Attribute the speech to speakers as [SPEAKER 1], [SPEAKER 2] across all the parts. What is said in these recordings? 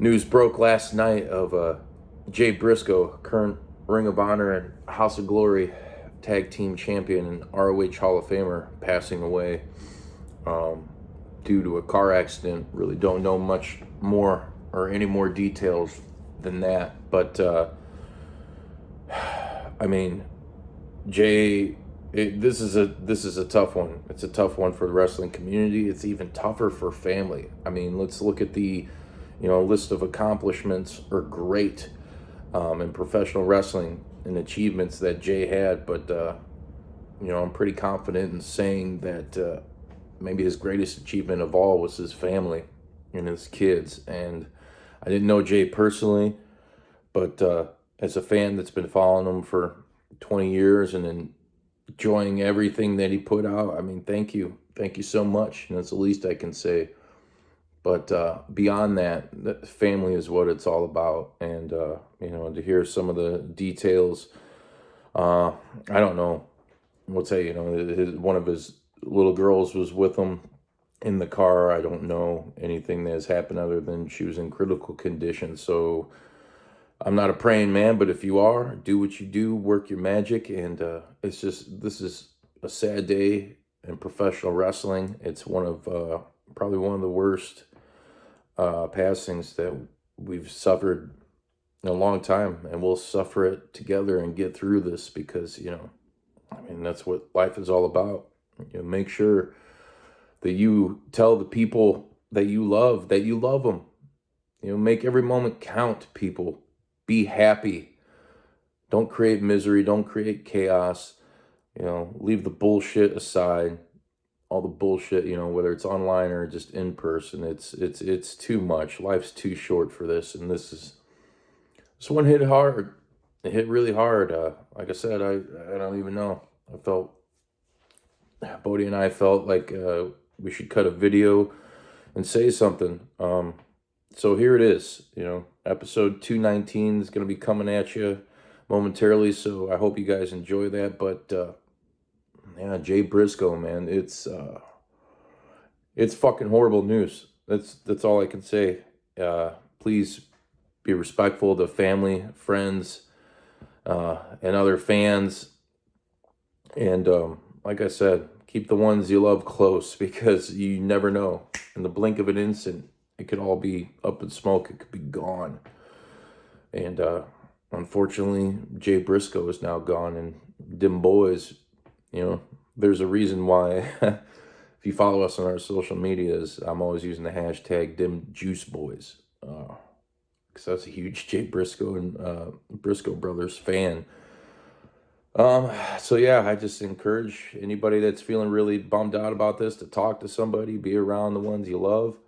[SPEAKER 1] News broke last night of Jay Briscoe, current Ring of Honor and House of Glory tag team champion and ROH Hall of Famer, passing away due to a car accident. Really don't know much more or any more details than that. But I mean, Jay, this is a tough one. It's a tough one for the wrestling community. It's even tougher for family. I mean, let's look at the list of accomplishments are great in professional wrestling and achievements that Jay had, but I'm pretty confident in saying that maybe his greatest achievement of all was his family and his kids. And I didn't know Jay personally, but as a fan that's been following him for 20 years and enjoying everything that he put out, I mean, thank you so much. And that's the least I can say. But beyond that, family is what it's all about. And, to hear some of the details, I don't know. We'll say, one of his little girls was with him in the car. I don't know anything that has happened other than she was in critical condition. So I'm not a praying man, but if you are, do what you do, work your magic. And this is a sad day in professional wrestling. It's probably one of the worst passings that we've suffered in a long time, and we'll suffer it together and get through this because that's what life is all about. Make sure that you tell the people that you love them. Make every moment count, people. Be happy. Don't create misery, don't create chaos. Leave the bullshit aside. All the bullshit, whether it's online or just in person, it's too much. Life's too short for this, and this one hit hard. It hit really hard. Like I said, I don't even know. Bodi and I felt like we should cut a video and say something. So here it is. Episode 219 is going to be coming at you momentarily. So I hope you guys enjoy that. But yeah, Jay Briscoe, man, it's fucking horrible news. That's all I can say. Please be respectful to family, friends, and other fans. And like I said, keep the ones you love close, because you never know. In the blink of an instant, it could all be up in smoke. It could be gone. And unfortunately, Jay Briscoe is now gone, and them boys. There's a reason why, if you follow us on our social medias, I'm always using the hashtag #DimJuiceBoys, because that's a huge Jay Briscoe and Briscoe Brothers fan. So yeah, I just encourage anybody that's feeling really bummed out about this to talk to somebody, be around the ones you love.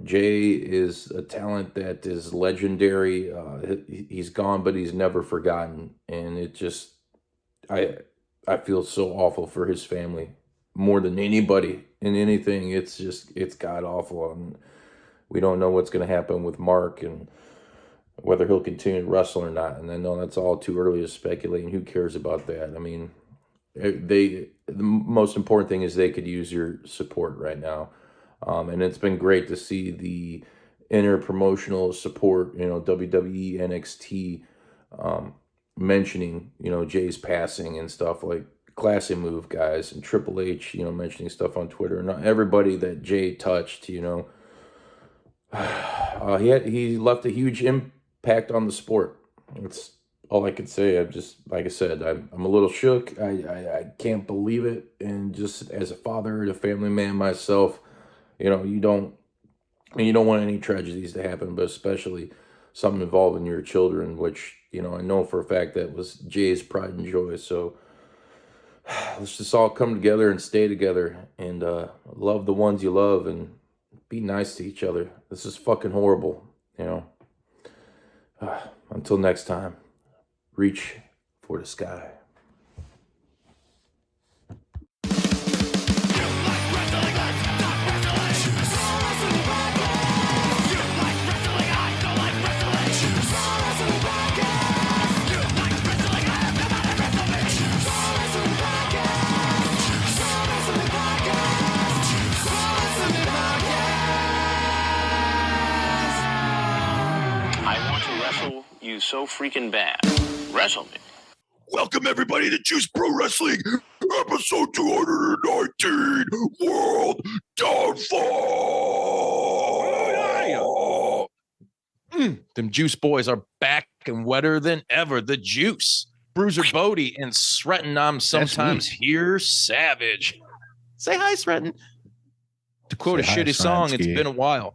[SPEAKER 1] Jay is a talent that is legendary. He's gone, but he's never forgotten. And I feel so awful for his family more than anybody in anything. It's god awful. And we don't know what's going to happen with Mark and whether he'll continue to wrestle or not. And I know that's all too early to speculate, and who cares about that? I mean, the most important thing is they could use your support right now. And it's been great to see the inter-promotional support, WWE, NXT, mentioning, Jay's passing and stuff, like classy move, guys, and Triple H, mentioning stuff on Twitter. Not everybody that Jay touched, he left a huge impact on the sport. That's all I could say. Like I said, I'm a little shook. I can't believe it. And just as a father and a family man myself, you don't want any tragedies to happen, but especially something involving your children, which, I know for a fact that was Jay's pride and joy. So let's just all come together and stay together and love the ones you love and be nice to each other. This is fucking horrible, Until next time, reach for the sky.
[SPEAKER 2] so freaking bad. Wrestle me.
[SPEAKER 3] Welcome, everybody, to Juice Pro Wrestling, episode 219, World Downfall.
[SPEAKER 1] Them Juice boys are back and wetter than ever. The Juice. Bruiser Bodi and Sreten. I'm sometimes here savage. Say hi, Sreten. To quote a shitty song, it's been a while.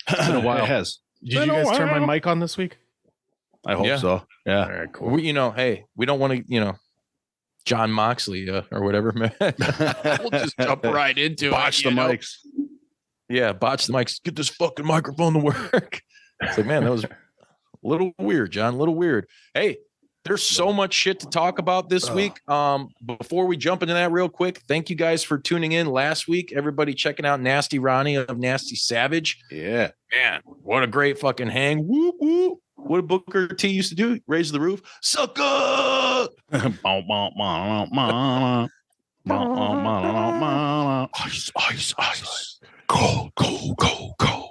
[SPEAKER 4] It's been a while.
[SPEAKER 3] It has.
[SPEAKER 4] Did you guys turn my mic on this week?
[SPEAKER 3] I hope so. Yeah.
[SPEAKER 4] All right, cool.
[SPEAKER 1] We, hey, we don't want to, John Moxley or whatever. Man. We'll just jump right into it.
[SPEAKER 3] Botch the mics.
[SPEAKER 1] Yeah, botch the mics. Get this fucking microphone to work. It's like, man, that was a little weird, John. A little weird. Hey, there's so much shit to talk about this week. Before we jump into that real quick, thank you guys for tuning in last week. Everybody checking out Nasty Ronnie of Nasty Savage.
[SPEAKER 3] Yeah.
[SPEAKER 1] Man, what a great fucking hang. Whoop, whoop. What did Booker T used to do? Raise the roof. Sucker! Ice, ice. Cold, cold, cold, cold.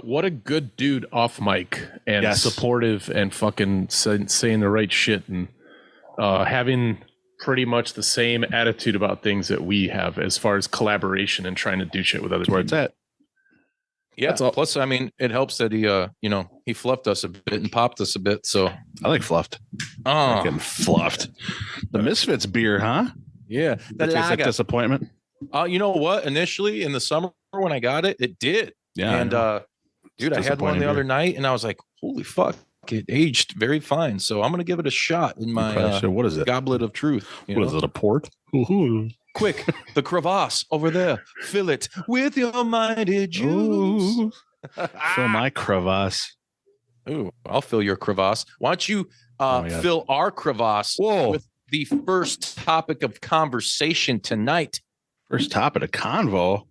[SPEAKER 4] What a good dude off mic and supportive and fucking saying the right shit and having pretty much the same attitude about things that we have as far as collaboration and trying to do shit with other people.
[SPEAKER 3] Where it's at.
[SPEAKER 1] Yeah. That's all. Plus, I mean, it helps that he fluffed us a bit and popped us a bit. So
[SPEAKER 3] I like fluffed.
[SPEAKER 1] Oh,
[SPEAKER 3] getting fluffed. The Misfits beer, huh?
[SPEAKER 1] Yeah.
[SPEAKER 3] That disappointment.
[SPEAKER 1] You know what? Initially in the summer when I got it, it did.
[SPEAKER 3] Yeah.
[SPEAKER 1] And dude, I had one the other night and I was like, holy fuck, it aged very fine. So I'm gonna give it a shot in my
[SPEAKER 3] what is it?
[SPEAKER 1] Goblet of truth.
[SPEAKER 3] What is it? A port?
[SPEAKER 1] Ooh. Quick, the crevasse over there. Fill it with your mighty juice.
[SPEAKER 3] Fill my crevasse.
[SPEAKER 1] Ooh, I'll fill your crevasse. Why don't you fill our crevasse with the first topic of conversation tonight?
[SPEAKER 3] First topic of convo.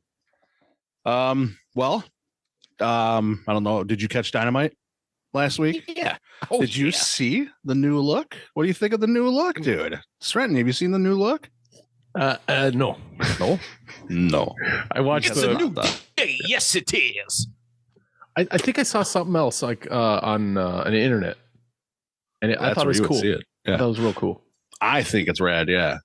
[SPEAKER 3] Well, I don't know. Did you catch Dynamite last week?
[SPEAKER 1] Yeah.
[SPEAKER 3] Did you see the new look? What do you think of the new look, dude? Sreten, have you seen the new look?
[SPEAKER 4] No.
[SPEAKER 3] No.
[SPEAKER 4] I watched
[SPEAKER 1] it's a new day. Yes, it is.
[SPEAKER 4] I think I saw something else like on the internet, and I thought it was cool.
[SPEAKER 3] See it. Yeah.
[SPEAKER 4] That was real cool.
[SPEAKER 3] I think it's rad. Yeah.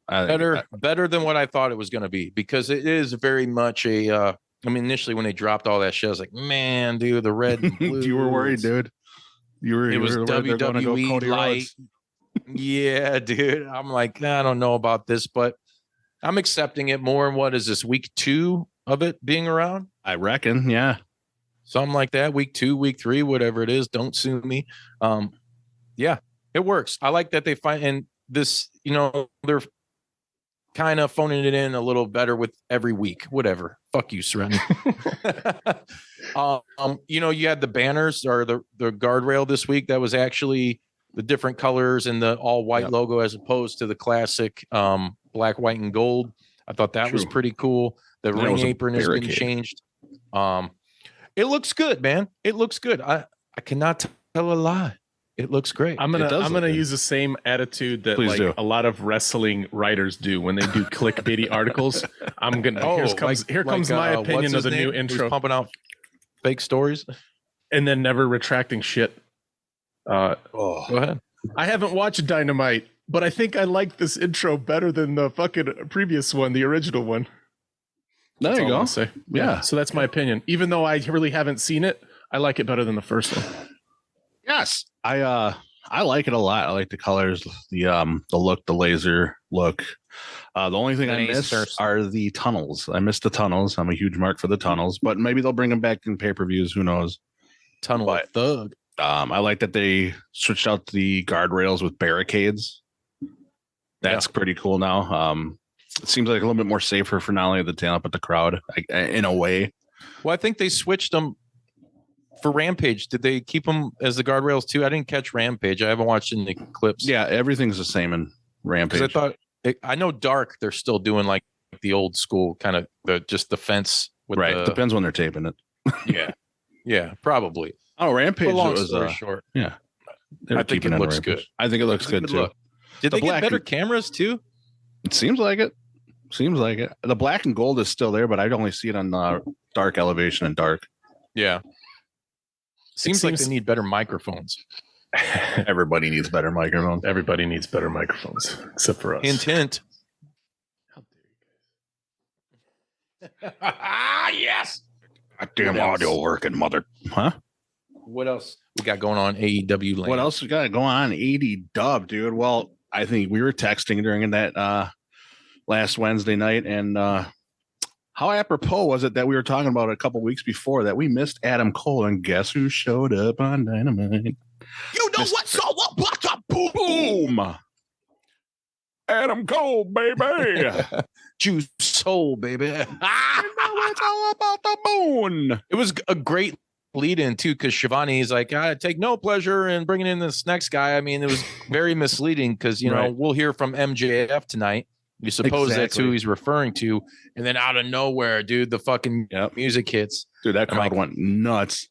[SPEAKER 1] Better than what I thought it was going to be, because it is very much a. I mean, initially when they dropped all that shit, I was like, man, dude, the red and blue.
[SPEAKER 3] You were worried, dude.
[SPEAKER 1] It was WWE light. Yeah, dude. I'm like, I don't know about this, but I'm accepting it more. And what is this, week 2 of it being around?
[SPEAKER 3] I reckon, yeah.
[SPEAKER 1] Something like that. Week 2, week 3, whatever it is. Don't sue me. Yeah, it works. I like that they find, and this, they're kind of phoning it in a little better with every week. Whatever. Fuck you, Sreten. You had the banners or the guardrail this week that was actually the different colors and the all white logo as opposed to the classic black, white, and gold. I thought that was pretty cool. The ring apron has been changed. It looks good, man. It looks good. I cannot tell a lie. It looks great.
[SPEAKER 4] I'm gonna use the same attitude that a lot of wrestling writers do when they do clickbaity articles. I'm gonna here comes my opinion of the new intro.
[SPEAKER 1] Pumping out fake stories
[SPEAKER 4] and then never retracting shit.
[SPEAKER 1] Go ahead.
[SPEAKER 4] I haven't watched Dynamite, but I think I like this intro better than the fucking previous one, the original one.
[SPEAKER 3] There you go.
[SPEAKER 4] Say. Yeah. So that's my opinion. Even though I really haven't seen it, I like it better than the first one.
[SPEAKER 3] Yes. I like it a lot. I like the colors, the look, the laser look. The only thing I miss are the tunnels. I miss the tunnels. I'm a huge mark for the tunnels, but maybe they'll bring them back in pay-per-views. Who knows?
[SPEAKER 1] Tunnel thug.
[SPEAKER 3] I like that they switched out the guardrails with barricades. That's pretty cool now. It seems like a little bit more safer for not only the talent but the crowd, in a way.
[SPEAKER 1] Well, I think they switched them for Rampage. Did they keep them as the guardrails too? I didn't catch Rampage. I haven't watched any clips.
[SPEAKER 3] Yeah, everything's the same in Rampage.
[SPEAKER 1] I know Dark. They're still doing like the old school kind of the fence. With
[SPEAKER 3] Depends when they're taping it.
[SPEAKER 1] Yeah, probably.
[SPEAKER 3] Oh, Rampage
[SPEAKER 1] was short.
[SPEAKER 3] Yeah,
[SPEAKER 1] I think it looks good.
[SPEAKER 3] I think it looks good too.
[SPEAKER 1] Did they get better cameras too?
[SPEAKER 3] It seems like it. The black and gold is still there, but I'd only see it on Dark Elevation and Dark.
[SPEAKER 1] Yeah. Seems like they need better microphones.
[SPEAKER 3] Everybody needs better microphones.
[SPEAKER 4] Everybody needs better microphones, except for us.
[SPEAKER 1] Hint, hint.
[SPEAKER 4] How dare you guys?
[SPEAKER 1] Yes.
[SPEAKER 3] Goddamn audio working, mother. Huh?
[SPEAKER 1] What else we got going on AEW land?
[SPEAKER 3] What else we got going on? 80 dub, dude. Well, I think we were texting during that last Wednesday night, and how apropos was it that we were talking about a couple weeks before that we missed Adam Cole, and guess who showed up on Dynamite?
[SPEAKER 1] You know what's up?
[SPEAKER 3] Boom! Adam Cole, baby.
[SPEAKER 1] Juice Soul, baby.
[SPEAKER 3] You know it's all about the moon.
[SPEAKER 1] It was a great lead in too, because Shivani's like, I take no pleasure in bringing in this next guy. I mean, it was very misleading because know we'll hear from MJF tonight. You suppose that's who he's referring to, and then out of nowhere, dude, the fucking music hits.
[SPEAKER 3] Dude, that crowd went nuts,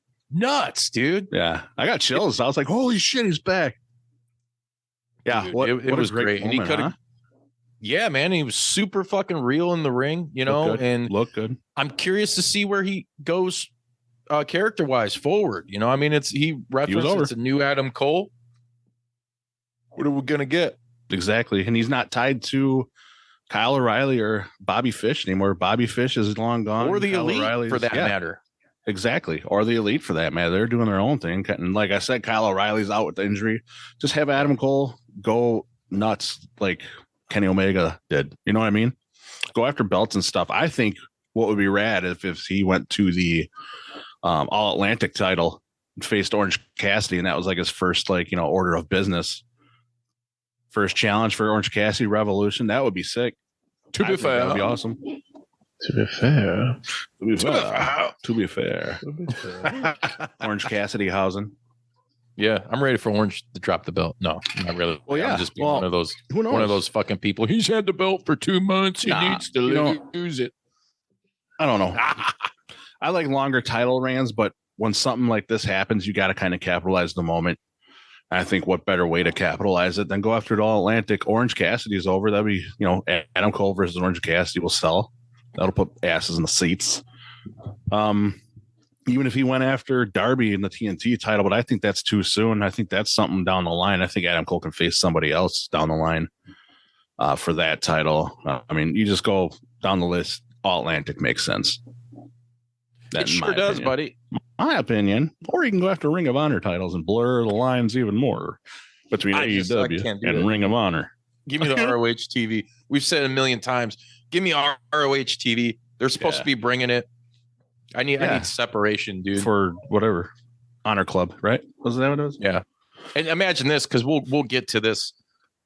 [SPEAKER 1] dude.
[SPEAKER 3] Yeah, I got chills. I was like, holy shit, he's back. Yeah,
[SPEAKER 1] dude, it was great, and he could have. Yeah, man, he was super fucking real in the ring, and
[SPEAKER 3] look good.
[SPEAKER 1] I'm curious to see where he goes character wise forward. I mean, he referenced it's a new Adam Cole. What are we gonna get?
[SPEAKER 3] Exactly, and he's not tied to Kyle O'Reilly or Bobby Fish anymore. Bobby Fish is long gone,
[SPEAKER 1] or the Elite for that matter.
[SPEAKER 3] Exactly, or the Elite for that matter. They're doing their own thing, and like I said, Kyle O'Reilly's out with the injury. Just have Adam Cole go nuts like Kenny Omega did. You know what I mean? Go after belts and stuff. I think what would be rad if he went to the All Atlantic title and faced Orange Cassidy, and that was like his first order of business. First challenge for Orange Cassidy Revolution. That would be sick.
[SPEAKER 1] To be fair,
[SPEAKER 3] that would be awesome. To be fair. Orange Cassidy housing.
[SPEAKER 1] Yeah, I'm ready for Orange to drop the belt. No, not really.
[SPEAKER 3] Well, yeah,
[SPEAKER 1] I'm just being one of those.
[SPEAKER 3] Who knows?
[SPEAKER 1] One of those fucking people. He's had the belt for 2 months. He needs to lose it.
[SPEAKER 3] I don't know. I like longer title reigns, but when something like this happens, you got to kind of capitalize the moment. I think what better way to capitalize it than go after it all Atlantic. Orange Cassidy's over. That'd be, Adam Cole versus Orange Cassidy will sell. That'll put asses in the seats. Even if he went after Darby in the TNT title, but I think that's too soon. I think that's something down the line. I think Adam Cole can face somebody else down the line for that title. I mean, you just go down the list. All Atlantic makes sense.
[SPEAKER 1] It sure does, buddy.
[SPEAKER 3] My opinion. Or you can go after Ring of Honor titles and blur the lines even more between AEW and Ring of Honor.
[SPEAKER 1] Give me the ROH TV. We've said it a million times. Give me ROH TV. They're supposed to be bringing it. I need separation, dude.
[SPEAKER 3] For whatever. Honor Club, right? Was that what it was?
[SPEAKER 1] Yeah. And imagine this, because we'll get to this.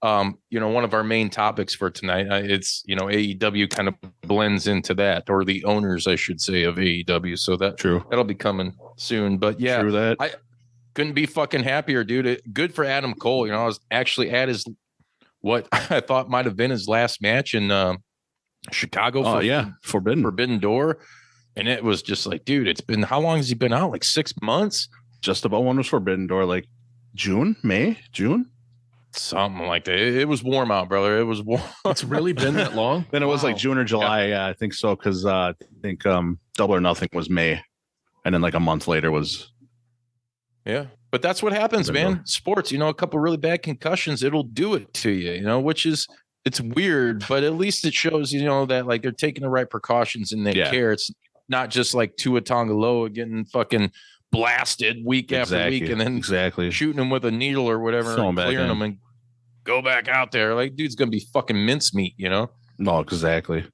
[SPEAKER 1] One of our main topics for tonight, it's AEW kind of blends into that, or the owners, I should say, of AEW. So that'll be coming soon. But yeah, I couldn't be fucking happier, dude. Good for Adam Cole. I was actually at what I thought might have been his last match in Chicago. Forbidden Door, and it was just like, dude, it's been, how long has he been out? Like 6 months.
[SPEAKER 3] Just about one was Forbidden Door, like June.
[SPEAKER 1] Something like that. It was warm out, brother. It was warm.
[SPEAKER 4] It's really been that long?
[SPEAKER 3] Then it was like June or July. Yeah, I think so. Because I think Double or Nothing was May. And then like a month later was.
[SPEAKER 1] Yeah. But that's what happens, man. Sports, a couple really bad concussions, it'll do it to you, which is, it's weird, but at least it shows, that like they're taking the right precautions and they care. It's not just like Tua Tagovailoa getting fucking blasted week after week and then shooting him with a needle or whatever and clearing him and go back out there. Like, dude's gonna be fucking mincemeat,
[SPEAKER 3] No, exactly.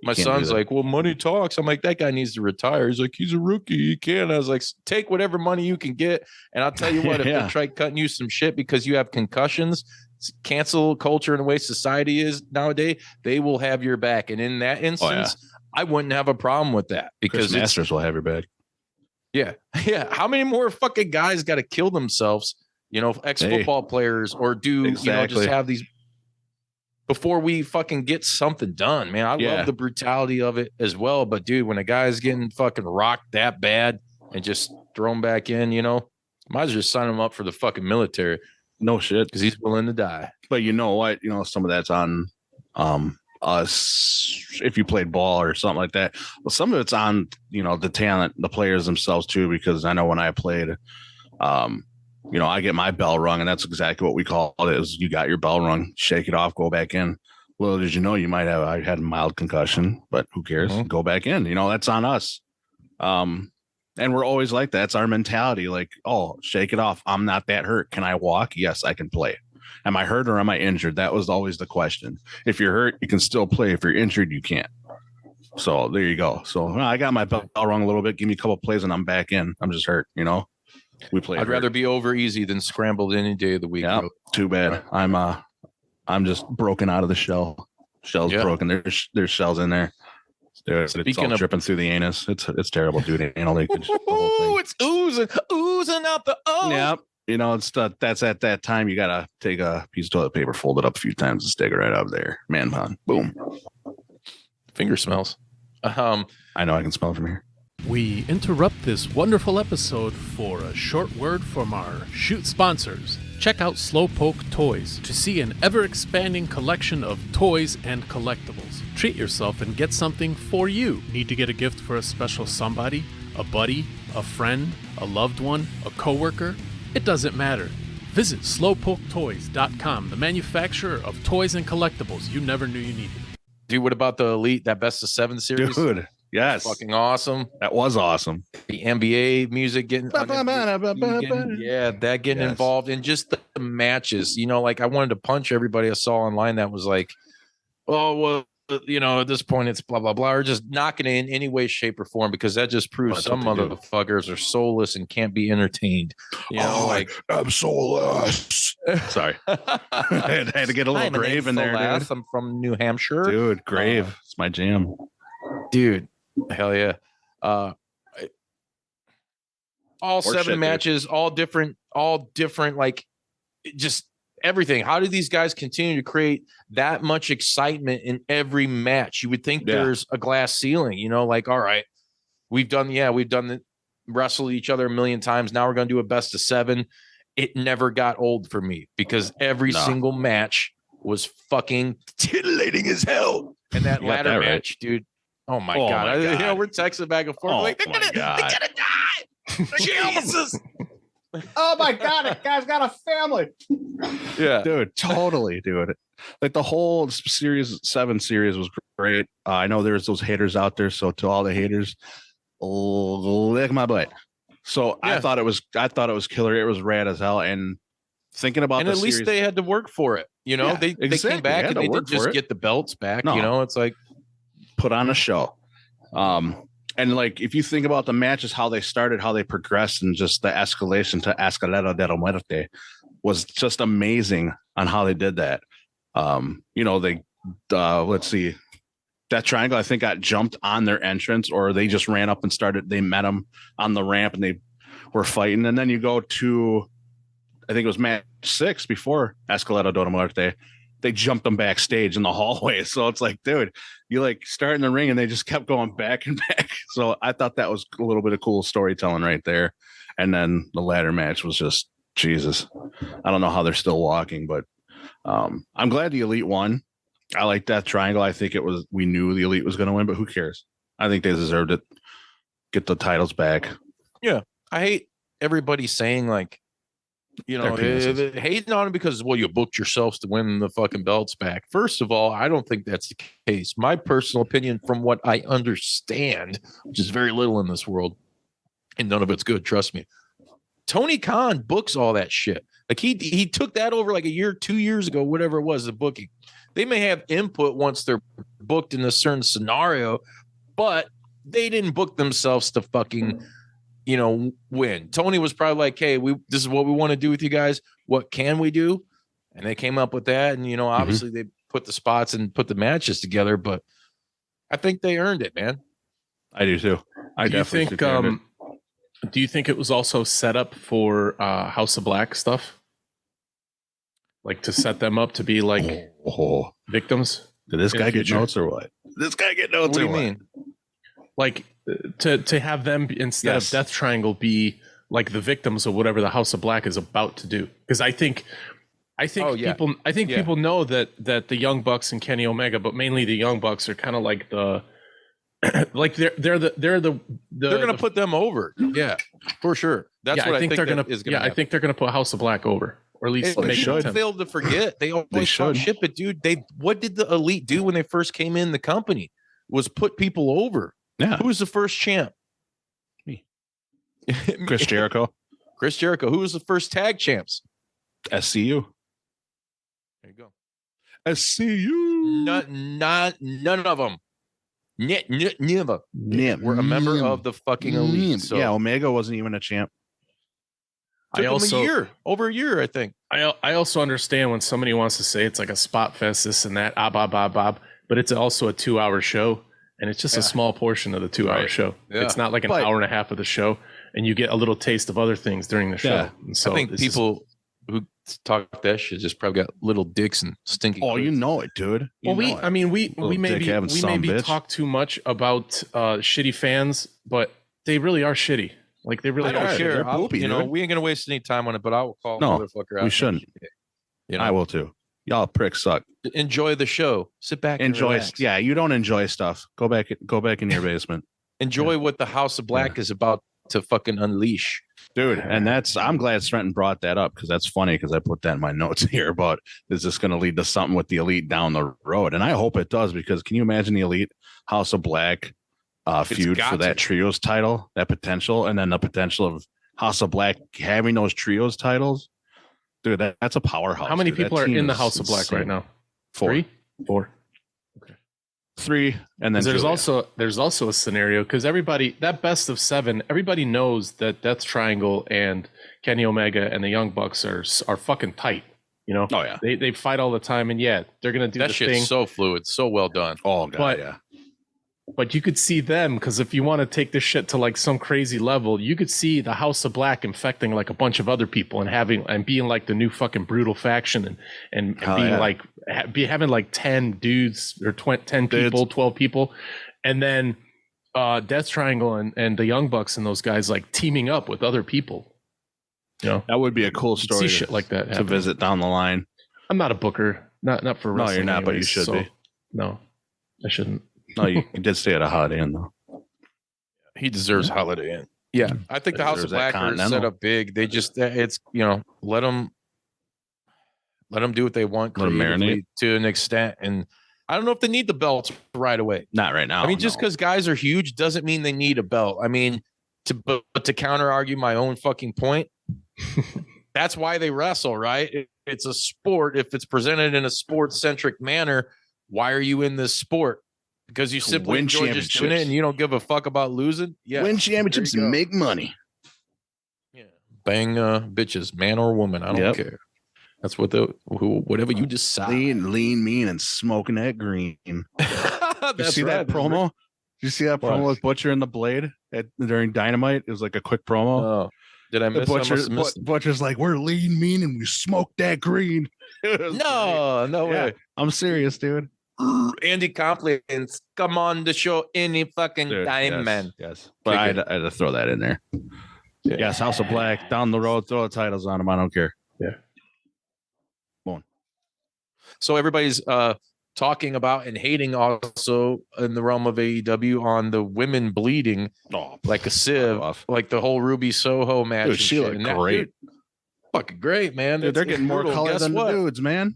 [SPEAKER 1] My son's like, well, money talks. I'm like, that guy needs to retire. He's like, he's a rookie. He can. I was like, take whatever money you can get. And I'll tell you what, if they try cutting you some shit because you have concussions, cancel culture and the way society is nowadays, they will have your back. And in that instance, I wouldn't have a problem with that because
[SPEAKER 3] Chris Masters will have your back.
[SPEAKER 1] Yeah. Yeah. How many more fucking guys got to kill themselves, ex-football players, or just have these before we fucking get something done, man? I love the brutality of it as well. But dude, when a guy's getting fucking rocked that bad and just thrown back in, might as well just sign him up for the fucking military.
[SPEAKER 3] No shit.
[SPEAKER 1] Because he's willing to die.
[SPEAKER 3] But you know what? Some of that's on us if you played ball or something like that. Well, some of it's on, the talent, the players themselves too, because I know when I played, I get my bell rung, and that's exactly what we call it, is you got your bell rung, shake it off, go back in. Little did you know, I had a mild concussion, but who cares? Mm-hmm. Go back in. That's on us. And we're always like that. That's our mentality. Like, oh, shake it off. I'm not that hurt. Can I walk? Yes, I can play. Am I hurt or am I injured? That was always the question. If you're hurt, you can still play. If you're injured, you can't. So there you go. So I got my bell rung a little bit. Give me a couple of plays and I'm back in. I'm just hurt. We play.
[SPEAKER 1] I'd rather be over easy than scrambled any day of the week.
[SPEAKER 3] Yeah, too bad. I'm just broken out of the shell. Shell's broken. There's shells in there. Dude, it's all dripping through the anus. It's terrible, dude. Anal leakage.
[SPEAKER 1] Oh, it's oozing out the
[SPEAKER 3] Yep. That's at that time you gotta take a piece of toilet paper, fold it up a few times, and stick it right up there. Man pond. Boom.
[SPEAKER 1] Finger smells.
[SPEAKER 3] I know I can smell it from here.
[SPEAKER 5] We interrupt this wonderful episode for a short word from our shoot sponsors. Check out Slowpoke Toys to see an ever-expanding collection of toys and collectibles. Treat yourself and get something for you. Need to get a gift for a special somebody, a buddy, a friend, a loved one, a coworker? It doesn't matter. Visit slowpoketoys.com, the manufacturer of toys and collectibles you never knew you needed.
[SPEAKER 1] Dude, what about the Elite, that Best of 7 series?
[SPEAKER 3] Dude, yes.
[SPEAKER 1] Fucking awesome.
[SPEAKER 3] That was awesome.
[SPEAKER 1] The NBA music getting involved in just the matches. I wanted to punch everybody I saw online that was like, oh, well, at this point it's blah, blah, blah, or just knocking it in any way, shape, or form, because that just proves some motherfuckers are soulless and can't be entertained.
[SPEAKER 3] I'm soulless. Sorry. I had to get a little grave in there. Dude.
[SPEAKER 1] I'm from New Hampshire.
[SPEAKER 3] Dude, grave. It's my jam.
[SPEAKER 1] Dude, hell yeah. All 7 matches, all different, like, just everything. How do these guys continue to create that much excitement in every match? You would think there's a glass ceiling, all right, we've done the wrestle each other a million times. Now we're going to do a best of 7. It never got old for me because every single match was fucking titillating as hell. And that ladder match, dude. Oh my God. We're texting back and forth. Like, they're gonna die. Jesus.
[SPEAKER 3] Oh my God, that guy's got a family. Yeah, dude, totally, dude. Like the whole 7 series was great. I know there's those haters out there, so to all the haters, lick my butt. So I thought it was killer. It was rad as hell. And thinking about,
[SPEAKER 1] and at least they had to work for it. They came back and they didn't just get the belts back. No. It's like
[SPEAKER 3] put on a show. And like, if you think about the matches, how they started, how they progressed, and just the escalation to Escalera de la Muerte was just amazing on how they did that. Let's see, that triangle, I think, got jumped on their entrance, or they just ran up and they met them on the ramp and they were fighting. And then you go to, I think it was match 6 before Escalera de la Muerte. They jumped them backstage in the hallway. So it's like, dude, you like start in the ring and they just kept going back and back. So I thought that was a little bit of cool storytelling right there. And then the ladder match was just Jesus. I don't know how they're still walking, but I'm glad the Elite won. I like that triangle. I think we knew the Elite was going to win, but who cares? I think they deserved it. Get the titles back.
[SPEAKER 1] Yeah. I hate everybody saying like, hating on it because, well, you booked yourselves to win the fucking belts back. First of all, I don't think that's the case. My personal opinion, from what I understand, which is very little in this world, and none of it's good, trust me, Tony Khan books all that shit. Like he took that over like a year, 2 years ago, whatever it was, the booking. They may have input once they're booked in a certain scenario, but they didn't book themselves to fucking win. Tony was probably like, hey, this is what we want to do with you guys. What can we do? And they came up with that. And, obviously they put the spots and put the matches together, but I think they earned it, man.
[SPEAKER 3] I do too.
[SPEAKER 5] Do you think it was also set up for House of Black stuff? Like to set them up to be like victims?
[SPEAKER 3] Did this guy get notes or what? This guy get notes?
[SPEAKER 1] What do you mean?
[SPEAKER 5] Like to have them instead of Death Triangle be like the victims of whatever the House of Black is about to do. Because I think
[SPEAKER 4] I think people know that the Young Bucks and Kenny Omega, but mainly the Young Bucks are kind of like the like they're
[SPEAKER 6] gonna put them over. Yeah, for sure. That's what I think they're gonna happen.
[SPEAKER 4] I think they're gonna put House of Black over, or at least
[SPEAKER 6] they should. Failed to forget. They always ship it, dude. What did the Elite do when they first came in the company? Was put people over.
[SPEAKER 3] Yeah.
[SPEAKER 6] Who was the first champ?
[SPEAKER 3] Me. Chris Jericho.
[SPEAKER 6] Chris Jericho. Who was the first tag champs?
[SPEAKER 3] SCU.
[SPEAKER 6] There you go.
[SPEAKER 3] SCU.
[SPEAKER 6] None of them. Never. We're a member of the fucking Elite. So.
[SPEAKER 3] Yeah, Omega wasn't even a champ.
[SPEAKER 6] Took him over a year, I think.
[SPEAKER 4] I also understand when somebody wants to say it's like a spot fest, this and that, but it's also a 2-hour show, and it's just a small portion of the 2-hour show. Yeah. It's not like an hour and a half of the show, and you get a little taste of other things during the show.
[SPEAKER 6] Yeah.
[SPEAKER 4] And so
[SPEAKER 6] I think people who talk that shit just probably got little dicks and stinky.
[SPEAKER 3] Oh, you know it, dude.
[SPEAKER 4] We maybe talk too much about shitty fans, but they really are shitty. Like they really
[SPEAKER 6] I don't
[SPEAKER 4] are.
[SPEAKER 6] care. We ain't gonna waste any time on it, but I will call motherfucker out.
[SPEAKER 3] We shouldn't. I will too. Y'all pricks suck.
[SPEAKER 6] Enjoy the show. Sit back.
[SPEAKER 3] Enjoy.
[SPEAKER 6] And
[SPEAKER 3] Yeah, you don't enjoy stuff. Go back in your basement.
[SPEAKER 6] Enjoy what the House of Black is about to fucking unleash.
[SPEAKER 3] Dude, and I'm glad Sreten brought that up because that's funny because I put that in my notes here about is this going to lead to something with the Elite down the road? And I hope it does because can you imagine the Elite House of Black feud for that trios title, that potential, and then the potential of House of Black having those trios titles? Dude, that's a powerhouse.
[SPEAKER 4] How many people are in the House of Black right now?
[SPEAKER 3] 4.
[SPEAKER 4] 4.
[SPEAKER 3] 3, and then
[SPEAKER 4] there's also a scenario because that best of 7, everybody knows that Death Triangle and Kenny Omega and the Young Bucks are fucking tight. You know,
[SPEAKER 3] oh yeah,
[SPEAKER 4] they fight all the time, and they're gonna do
[SPEAKER 6] that
[SPEAKER 4] the
[SPEAKER 6] shit's
[SPEAKER 4] thing.
[SPEAKER 6] So fluid, so well done.
[SPEAKER 3] Oh god,
[SPEAKER 4] But you could see them because if you want to take this shit to like some crazy level, you could see the House of Black infecting like a bunch of other people and being like the new fucking brutal faction and being having like 10 dudes or 10 people, 12 people, and then Death Triangle and the Young Bucks and those guys like teaming up with other people. You know,
[SPEAKER 3] that would be a cool story.
[SPEAKER 4] See shit like that
[SPEAKER 3] to visit down the line.
[SPEAKER 4] I'm not a booker, not for wrestling.
[SPEAKER 3] No, you're not,
[SPEAKER 4] anyways,
[SPEAKER 3] but you should be.
[SPEAKER 4] No, I shouldn't.
[SPEAKER 3] No, you did stay at a Holiday Inn though.
[SPEAKER 6] He deserves Holiday Inn. Yeah, I think the House of Black are set up big. They just let them do what they want.
[SPEAKER 3] Let them marinate
[SPEAKER 6] to an extent, and I don't know if they need the belts right away.
[SPEAKER 3] Not right now.
[SPEAKER 6] I mean, just because guys are huge doesn't mean they need a belt. I mean, to counter argue my own fucking point, that's why they wrestle, right? It's a sport. If it's presented in a sports centric manner, why are you in this sport? Because you simply enjoy just doing it and you don't give a fuck about losing. Yeah,
[SPEAKER 3] win championships and make money.
[SPEAKER 6] Yeah, bang bitches, man or woman. I don't care. That's what whatever you decide.
[SPEAKER 3] Lean, mean, and smoking that green. That promo? Did you see that promo with Butcher and the Blade during Dynamite? It was like a quick promo.
[SPEAKER 6] Oh, did I miss?
[SPEAKER 3] Butcher's like, we're lean, mean, and we smoke that green.
[SPEAKER 6] No way.
[SPEAKER 3] I'm serious, dude.
[SPEAKER 6] Andy compliments come on the show any fucking time, man.
[SPEAKER 3] Yes. But I had to throw that in there. Yeah. Yes, House of Black down the road, throw the titles on them. I don't care.
[SPEAKER 4] Yeah.
[SPEAKER 6] Come on. So everybody's talking about and hating also in the realm of AEW on the women bleeding like a sieve, like the whole Ruby Soho match.
[SPEAKER 3] Dude, she looked great.
[SPEAKER 6] Fucking great, man.
[SPEAKER 3] Dude, they're getting more color than the dudes, man.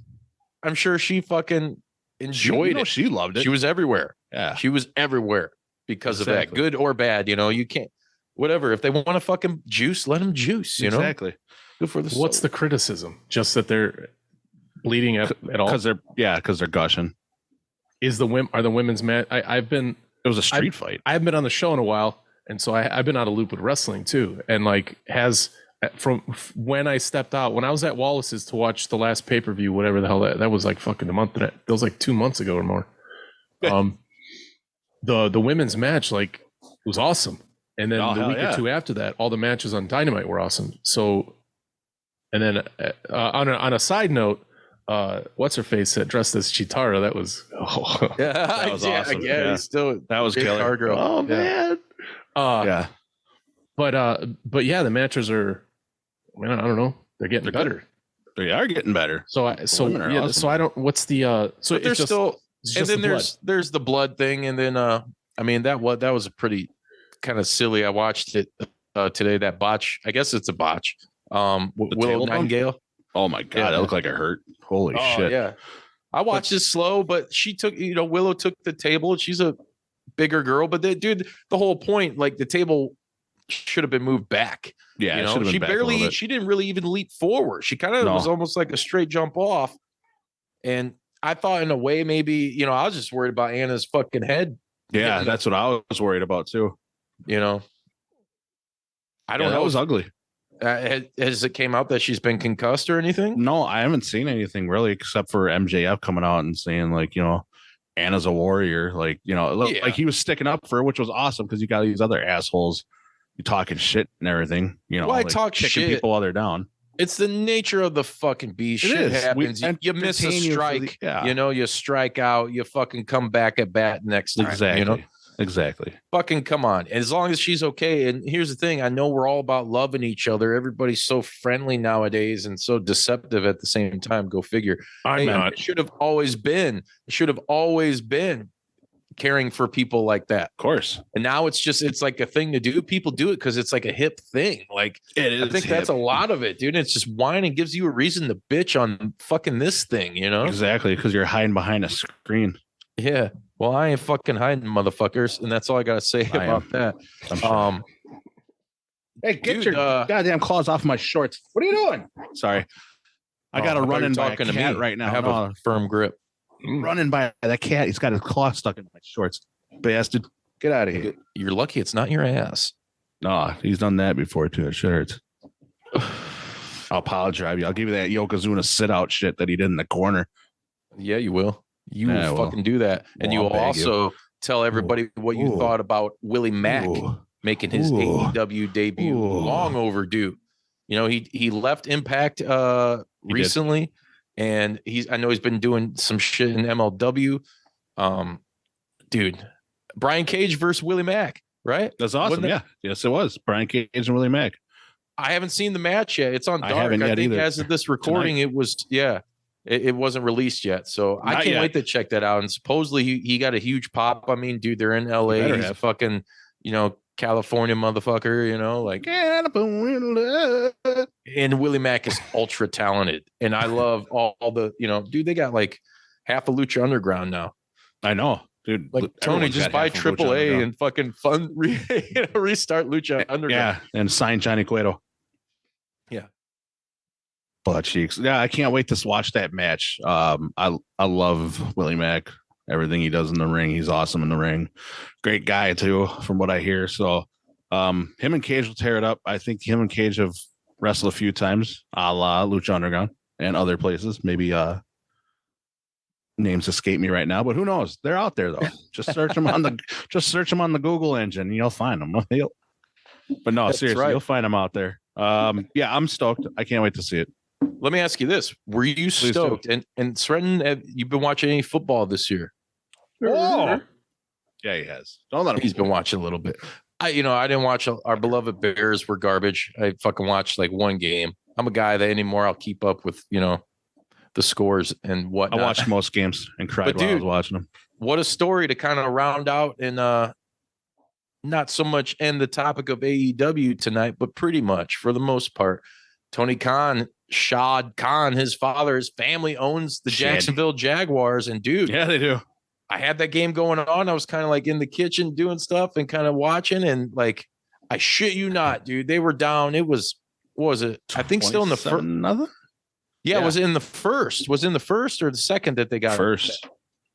[SPEAKER 6] I'm sure she fucking enjoyed it.
[SPEAKER 3] She loved it.
[SPEAKER 6] She was everywhere.
[SPEAKER 3] Yeah.
[SPEAKER 6] She was everywhere because of that. Good or bad, you can't, whatever. If they want to fucking juice, let them juice,
[SPEAKER 3] Exactly.
[SPEAKER 6] Good for the
[SPEAKER 4] What's the criticism? Just that they're bleeding at all?
[SPEAKER 3] Because they're gushing.
[SPEAKER 4] Are the women's match? It
[SPEAKER 3] was a street fight.
[SPEAKER 4] I haven't been on the show in a while, and so I've been out of loop with wrestling too. And from when I stepped out, when I was at Wallace's to watch the last pay-per-view, whatever the hell that was, like fucking a month. That was like 2 months ago or more. The women's match it was awesome, and then the week or two after that, all the matches on Dynamite were awesome. So, and then on a side note, what's her face that dressed as Chitara? That was
[SPEAKER 3] that was awesome.
[SPEAKER 6] Yeah,
[SPEAKER 3] that was killer.
[SPEAKER 6] Girl.
[SPEAKER 4] Oh man, But yeah, the matches are. I don't know. They're getting better.
[SPEAKER 3] They are getting better.
[SPEAKER 4] So I don't. What's the so
[SPEAKER 6] but there's
[SPEAKER 4] just,
[SPEAKER 6] still and then
[SPEAKER 4] the
[SPEAKER 6] there's the blood thing, and then I mean that was a pretty kind of silly. I watched it today. That botch. I guess it's a botch. Willow Nightingale.
[SPEAKER 3] Oh my god, that looked like it hurt. Holy shit.
[SPEAKER 6] Yeah. I watched it slow, but she took, Willow took the table. She's a bigger girl, but the whole point, like the table should have been moved back.
[SPEAKER 3] Yeah,
[SPEAKER 6] she didn't really even leap forward. She kind of was almost like a straight jump off. And I thought in a way, maybe, I was just worried about Anna's fucking head.
[SPEAKER 3] Yeah, that's what I was worried about too.
[SPEAKER 6] I don't know.
[SPEAKER 3] That was ugly.
[SPEAKER 6] Has it came out that she's been concussed or anything?
[SPEAKER 3] No, I haven't seen anything really, except for MJF coming out and saying like, Anna's a warrior. Like, like he was sticking up for her, which was awesome because you got these other assholes talking shit and everything.
[SPEAKER 6] I talk shit.
[SPEAKER 3] People while they're down.
[SPEAKER 6] It's the nature of the fucking beast. Shit happens. You miss a strike. You strike out. You fucking come back at bat next time.
[SPEAKER 3] Exactly. Exactly.
[SPEAKER 6] Fucking come on. As long as she's okay. And here's the thing. I know we're all about loving each other. Everybody's so friendly nowadays and so deceptive at the same time. Go figure.
[SPEAKER 4] I'm not.
[SPEAKER 6] It should have always been caring for people like that.
[SPEAKER 3] Of course.
[SPEAKER 6] And now it's like a thing to do. People do it because it's like a hip thing. Like
[SPEAKER 3] it is.
[SPEAKER 6] I think that's a lot of it, dude. It's just whining gives you a reason to bitch on fucking this thing,
[SPEAKER 3] Exactly. Because you're hiding behind a screen.
[SPEAKER 6] Yeah. Well, I ain't fucking hiding, motherfuckers, and that's all I gotta say about that. Sure.
[SPEAKER 3] Hey, get your goddamn claws off my shorts! What are you doing? Sorry, I got to run in by a cat right now.
[SPEAKER 6] I have a firm grip.
[SPEAKER 3] Running by that cat. He's got his claw stuck in my shorts. Bastard! Get out of here.
[SPEAKER 6] You're lucky it's not your ass.
[SPEAKER 3] No, he's done that before too. It hurts. I'll power drive you. I'll give you that Yokozuna sit out shit that he did in the corner.
[SPEAKER 6] Yeah, you will. You will fucking do that. And you will also tell everybody what you thought about Willie Mack making his AEW debut. Long overdue. He left Impact recently, and I know he's been doing some shit in MLW. Dude, Brian Cage versus Willie Mack, right?
[SPEAKER 3] That's awesome. Yeah. Yes, it was. Brian Cage and Willie Mack.
[SPEAKER 6] I haven't seen the match yet. It's on Dark.
[SPEAKER 3] I think
[SPEAKER 6] either. As of this recording, tonight. It was, It wasn't released yet, so I can't wait to check that out. And supposedly he got a huge pop. I mean, dude, they're in LA. He's a fucking, California motherfucker, like. And Willie Mack is ultra talented. And I love all the, dude, they got like half a Lucha Underground now.
[SPEAKER 3] I know, dude.
[SPEAKER 6] Like Tony, just buy AAA and fucking restart Lucha Underground.
[SPEAKER 3] Yeah, and sign Johnny Cueto.
[SPEAKER 6] Yeah.
[SPEAKER 3] Butt cheeks. Yeah, I can't wait to watch that match. I love Willie Mack. Everything he does in the ring, he's awesome in the ring. Great guy too, from what I hear. So, him and Cage will tear it up. I think him and Cage have wrestled a few times, a la Lucha Underground and other places. Maybe names escape me right now, but who knows? They're out there though. Just search them on the Google engine, and you'll find them. But no, seriously, you'll find them out there. Yeah, I'm stoked. I can't wait to see it.
[SPEAKER 6] Let me ask you this: were you stoked? And Sreten, you've been watching any football this year?
[SPEAKER 3] Oh, yeah, he has. Don't let him.
[SPEAKER 6] He's been watching a little bit. I didn't watch. Our beloved Bears were garbage. I fucking watched like one game. I'm a guy that anymore I'll keep up with, the scores and whatnot.
[SPEAKER 3] I watched most games and cried while I was watching them.
[SPEAKER 6] What a story to kind of round out and not so much end the topic of AEW tonight, but pretty much for the most part. Tony Khan, Shad Khan, his family owns the Jacksonville Jaguars. And dude,
[SPEAKER 3] yeah, they do.
[SPEAKER 6] I had that game going on. I was kind of like in the kitchen doing stuff and kind of watching. And like, I shit you not, dude, they were down. It was, what was it? I think still in the first. Yeah, was it in the first? Was it in the first or the second that they got
[SPEAKER 3] first?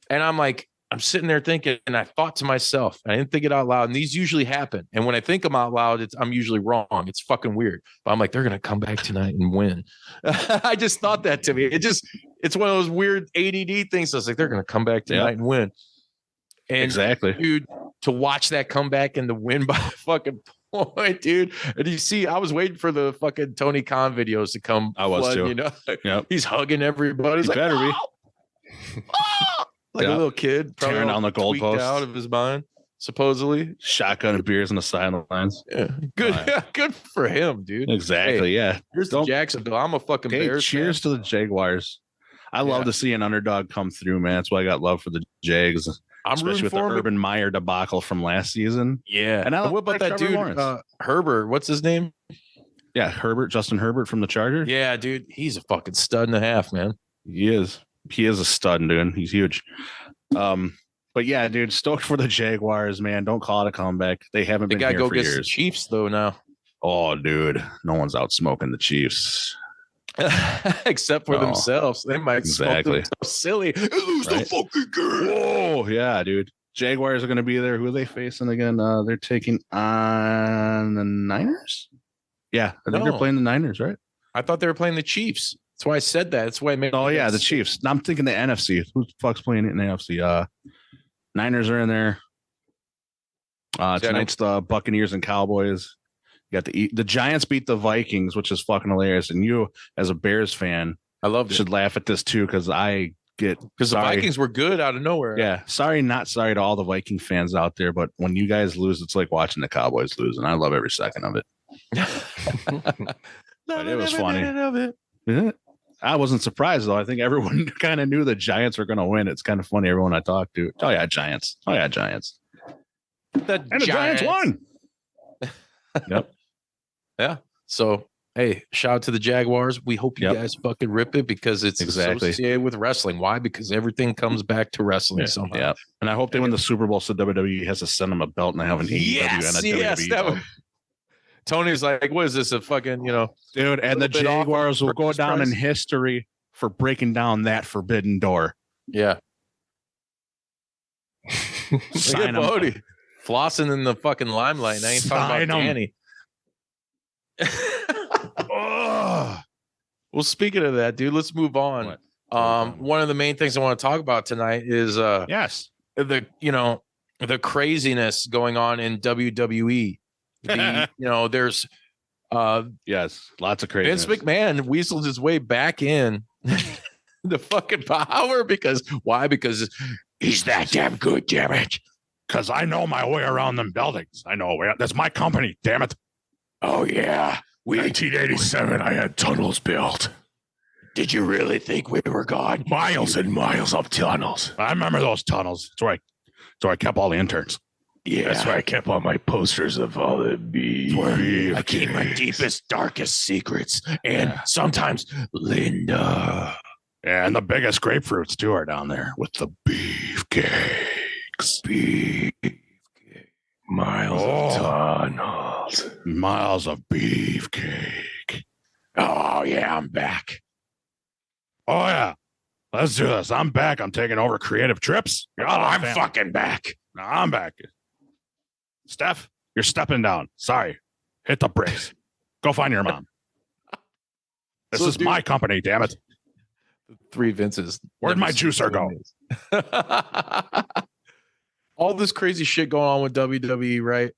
[SPEAKER 6] And I'm like, I'm sitting there thinking, and I thought to myself, I didn't think it out loud. And these usually happen. And when I think them out loud, I'm usually wrong. It's fucking weird. But I'm like, they're gonna come back tonight and win. I just thought that to me. It's one of those weird ADD things. I was like, they're gonna come back tonight and win. And
[SPEAKER 3] exactly,
[SPEAKER 6] dude, to watch that comeback and the win by a fucking point, dude. And you see, I was waiting for the fucking Tony Khan videos to come.
[SPEAKER 3] I was too.
[SPEAKER 6] Yep. He's hugging everybody. He's like,
[SPEAKER 3] better be.
[SPEAKER 6] Like a little kid,
[SPEAKER 3] tearing down the goalpost
[SPEAKER 6] out of his mind. supposedly.
[SPEAKER 3] Shotgun and beers on the sidelines.
[SPEAKER 6] Yeah. Good. Good for him, dude.
[SPEAKER 3] Exactly.
[SPEAKER 6] Hey,
[SPEAKER 3] yeah.
[SPEAKER 6] Here's the Jacksonville. I'm a fucking Bears
[SPEAKER 3] cheers
[SPEAKER 6] fan.
[SPEAKER 3] to the Jaguars. I love to see an underdog come through, man. That's why I got love for the Jags. Especially with the Urban Meyer debacle from last season.
[SPEAKER 6] Yeah.
[SPEAKER 3] And
[SPEAKER 6] what about that dude, Herbert? What's his name?
[SPEAKER 3] Yeah, Justin Herbert from the Chargers.
[SPEAKER 6] Yeah, dude. He's a fucking stud and a half, man.
[SPEAKER 3] He is a stud, dude. He's huge. But yeah, dude, stoked for the Jaguars, man. Don't call it a comeback. They haven't been here for years. They got to go get the
[SPEAKER 6] Chiefs, though, now.
[SPEAKER 3] Oh, dude. No one's out smoking the Chiefs.
[SPEAKER 6] Except for themselves. They might smoke themselves silly. Lose the fucking game.
[SPEAKER 3] Oh, yeah, dude. Jaguars are going to be there. Who are they facing again? They're taking on the Niners? Yeah, I think they're playing the Niners, right?
[SPEAKER 6] I thought they were playing the Chiefs. That's why I said that. That's why I made.
[SPEAKER 3] Oh, yeah, the Chiefs. Now I'm thinking the NFC. Who the fuck's playing in the NFC? Niners are in there. Tonight's the Buccaneers and Cowboys. You got the Giants beat the Vikings, which is fucking hilarious. And you, as a Bears fan,
[SPEAKER 6] I love
[SPEAKER 3] should laugh at this too because the
[SPEAKER 6] Vikings were good out of nowhere.
[SPEAKER 3] Yeah, not sorry to all the Viking fans out there, but when you guys lose, it's like watching the Cowboys lose, and I love every second of it. But it was funny. Yeah. I wasn't surprised though. I think everyone kind of knew the Giants were going to win. It's kind of funny. Everyone I talked to, oh yeah, Giants. The Giants won. Yep.
[SPEAKER 6] Yeah. So, hey, shout out to the Jaguars. We hope you guys fucking rip it because it's associated with wrestling. Why? Because everything comes back to wrestling somehow.
[SPEAKER 3] Yeah. And I hope they win the Super Bowl so WWE has to send them a belt and they have an AEW and a WWE belt.
[SPEAKER 6] Tony's like, what is this? A fucking,
[SPEAKER 3] dude, and the Jaguars will go down in history for breaking down that forbidden door.
[SPEAKER 6] Yeah.
[SPEAKER 3] Sign them.
[SPEAKER 6] Bodi flossing in the fucking limelight. I ain't talking about Danny. Well, speaking of that, dude, let's move on. One of the main things I want to talk about tonight is the craziness going on in WWE. There's
[SPEAKER 3] lots of craziness.
[SPEAKER 6] Vince McMahon weaseled his way back in the fucking power because he's that damn good, damn it.
[SPEAKER 3] Because I know my way around them buildings. I know where. That's my company, damn it.
[SPEAKER 6] Oh, yeah.
[SPEAKER 7] 1987, I had tunnels built.
[SPEAKER 6] Did you really think we were gone?
[SPEAKER 7] Miles and miles of tunnels.
[SPEAKER 3] I remember those tunnels. That's where I kept all the interns.
[SPEAKER 7] Yeah. That's where I kept all my posters of all the beef.
[SPEAKER 6] I keep my deepest, darkest secrets. And sometimes Linda.
[SPEAKER 3] And the biggest grapefruits, too, are down there with the beefcakes.
[SPEAKER 7] Miles of tunnels.
[SPEAKER 3] Miles of beefcake.
[SPEAKER 6] Oh, yeah, I'm back.
[SPEAKER 3] Oh, yeah. Let's do this. I'm back. I'm taking over creative trips.
[SPEAKER 6] I'm fucking back.
[SPEAKER 3] No, I'm back. Steph, you're stepping down. Sorry. Hit the brakes. Go find your mom. This is my company, damn it.
[SPEAKER 6] Three Vinces.
[SPEAKER 3] Where'd my juicer go?
[SPEAKER 6] All this crazy shit going on with WWE, right?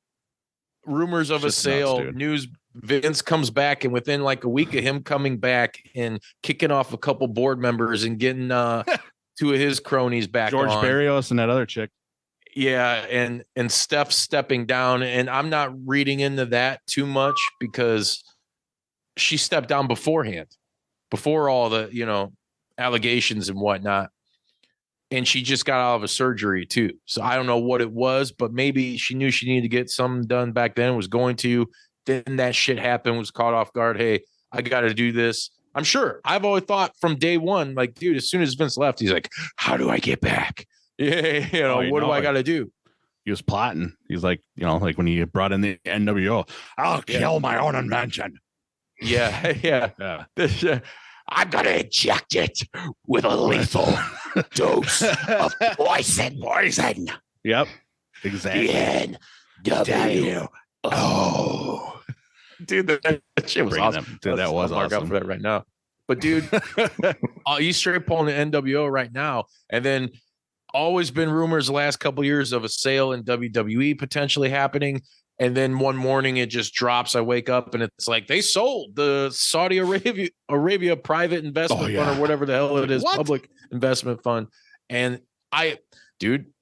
[SPEAKER 6] Rumors of a sale, news. Vince comes back, and within like a week of him coming back and kicking off a couple board members and getting two of his cronies back,
[SPEAKER 3] George Barrios and that other chick.
[SPEAKER 6] Yeah, and Steph stepping down, and I'm not reading into that too much because she stepped down beforehand, before all the allegations and whatnot. And she just got out of a surgery too. So I don't know what it was, but maybe she knew she needed to get something done back then, was going to. Then that shit happened, was caught off guard. Hey, I got to do this. I'm sure. I've always thought from day one, like, dude, as soon as Vince left, he's like, how do I get back? Yeah, what do I got to do?
[SPEAKER 3] He was plotting. He's like, like when he brought in the NWO, I'll kill my own invention.
[SPEAKER 6] Yeah. I'm going to inject it with a lethal dose of poison.
[SPEAKER 3] Yep. Exactly.
[SPEAKER 6] NWO. Dude, that shit was awesome.
[SPEAKER 3] Dude, that was awesome.
[SPEAKER 6] Up for that right now. But dude, he's straight pulling the NWO right now. And then always been rumors the last couple of years of a sale in WWE potentially happening. And then one morning it just drops. I wake up and it's like they sold the Saudi Arabia private investment fund or whatever the hell it is, public investment fund. And I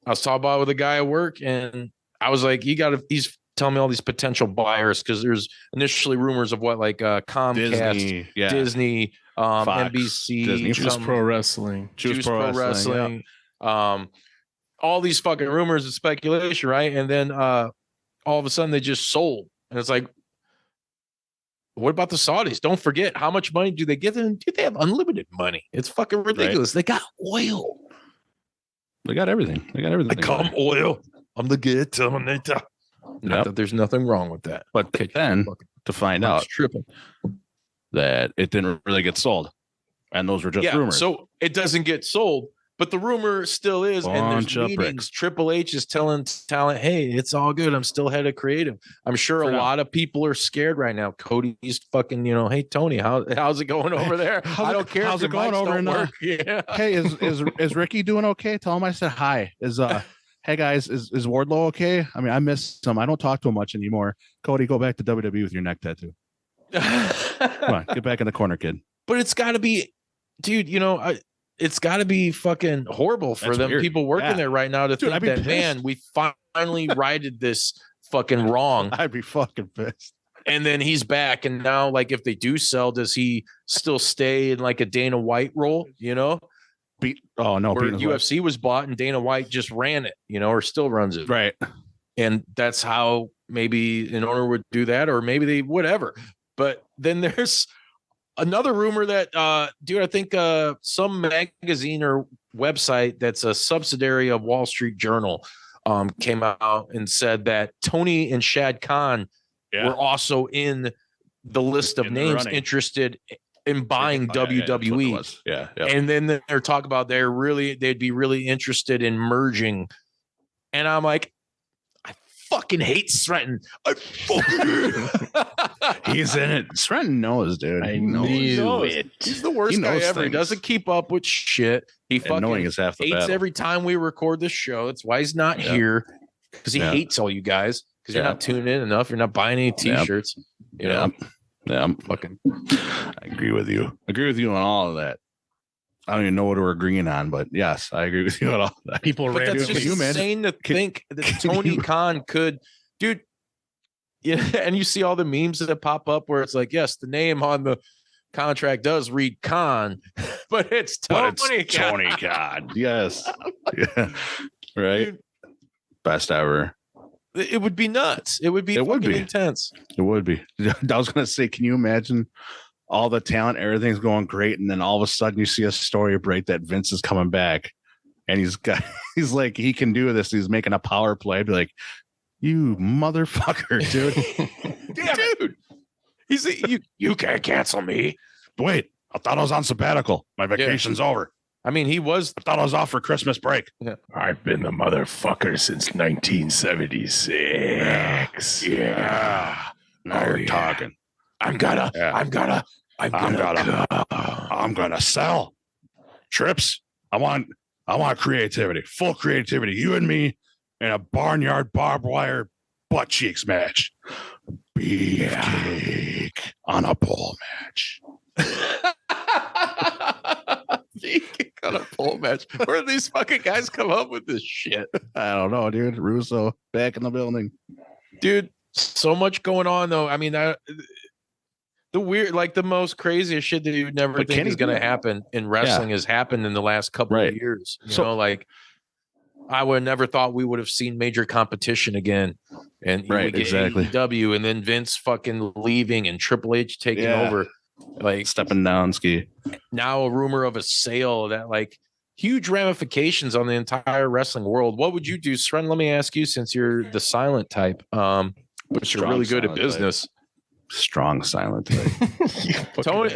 [SPEAKER 6] was talking about it with a guy at work, and I was like, he's telling me all these potential buyers because there's initially rumors of what like Comcast, Disney,
[SPEAKER 3] Fox,
[SPEAKER 6] NBC,
[SPEAKER 3] Disney,
[SPEAKER 4] Juice Pro Wrestling,
[SPEAKER 6] Juice Pro Wrestling, all these fucking rumors and speculation, right? And then all of a sudden they just sold, and it's like, what about the Saudis? Don't forget, how much money do they give them? Dude, they have unlimited money. It's fucking ridiculous. Right. They got oil.
[SPEAKER 3] They got everything. I
[SPEAKER 6] come oil. I'm the good Terminator. Not that there's nothing wrong with that.
[SPEAKER 3] But then to find out that it didn't really get sold. And those were just rumors.
[SPEAKER 6] So it doesn't get sold. But the rumor still is, and there's meetings. Triple H is telling talent, "Hey, it's all good. I'm still head of creative." I'm sure a lot of people are scared right now. Cody's fucking, hey Tony, how's it going over there? I don't care.
[SPEAKER 3] How's it going over in
[SPEAKER 6] Yeah.
[SPEAKER 3] Hey, is Ricky doing okay? Tell him I said hi. Hey guys, is Wardlow okay? I mean, I miss him. I don't talk to him much anymore. Cody, go back to WWE with your neck tattoo. Come on, get back in the corner, kid.
[SPEAKER 6] But it's got to be, dude. It's got to be fucking horrible for them people working there right now to think that, man, we finally righted this fucking wrong.
[SPEAKER 3] I'd be fucking pissed.
[SPEAKER 6] And then he's back, and now, like, if they do sell, does he still stay in like a Dana White role?
[SPEAKER 3] No,
[SPEAKER 6] where UFC was bought and Dana White just ran it, or still runs it,
[SPEAKER 3] right? And
[SPEAKER 6] that's how maybe an owner would do that, or maybe they whatever. But then there's another rumor that, dude, I think some magazine or website that's a subsidiary of Wall Street Journal came out and said that Tony and Shad Khan were also in the list of names interested in buying WWE.
[SPEAKER 3] Yeah.
[SPEAKER 6] And then they're talking about they'd be really interested in merging. And I'm like, fucking hate Sreten.
[SPEAKER 3] He's in it. Sreten knows, dude.
[SPEAKER 4] I knew it.
[SPEAKER 6] He's the worst guy ever. He doesn't keep up with shit. He fucking
[SPEAKER 3] is half the
[SPEAKER 6] hates
[SPEAKER 3] battle.
[SPEAKER 6] every time we record this show. That's why he's not here, because he hates all you guys, because you're not tuning in enough. You're not buying any t-shirts.
[SPEAKER 3] Yeah, I'm fucking. I agree with you. On all of that. I don't even know what we're agreeing on, but yes, I agree with you on all that.
[SPEAKER 6] But that's just insane to think that Tony Khan could, dude. Yeah, and you see all the memes that pop up where it's like, yes, the name on the contract does read Khan, but it's Tony
[SPEAKER 3] Khan. Yes. Yeah. Right. Dude, best ever.
[SPEAKER 6] It would be nuts. It would be intense.
[SPEAKER 3] It would be. I was gonna say, can you imagine all the talent, everything's going great, and then all of a sudden you see a story break that Vince is coming back and he's like, he can do this. He's making a power play. I'd be like, you motherfucker, dude.
[SPEAKER 6] Dude. He's you can't cancel me.
[SPEAKER 3] Wait, I thought I was on sabbatical. My vacation's over.
[SPEAKER 6] I mean, I
[SPEAKER 3] thought I was off for Christmas break.
[SPEAKER 7] Yeah. I've been the motherfucker since 1976.
[SPEAKER 3] Yeah. Now you're talking.
[SPEAKER 7] I'm gonna
[SPEAKER 3] sell trips. I want creativity, full creativity. You and me in a barnyard barbed wire butt cheeks match. Beefcake on a pole match.
[SPEAKER 6] Beefcake on a pole match. Where do these fucking guys come up with this shit?
[SPEAKER 3] I don't know, dude. Russo back in the building.
[SPEAKER 6] Dude, so much going on, though. I mean, the weird, like the most craziest shit that you would never think is going to happen in wrestling has happened in the last couple of years. You know, like I would have never thought we would have seen major competition again. And we get AEW, and then Vince fucking leaving and Triple H taking over, like
[SPEAKER 3] stepping down ski.
[SPEAKER 6] Now a rumor of a sale that like huge ramifications on the entire wrestling world. What would you do, Sren? Let me ask you, since you're the silent type, but you're really good at business.
[SPEAKER 3] Strong silent type.
[SPEAKER 6] Tony,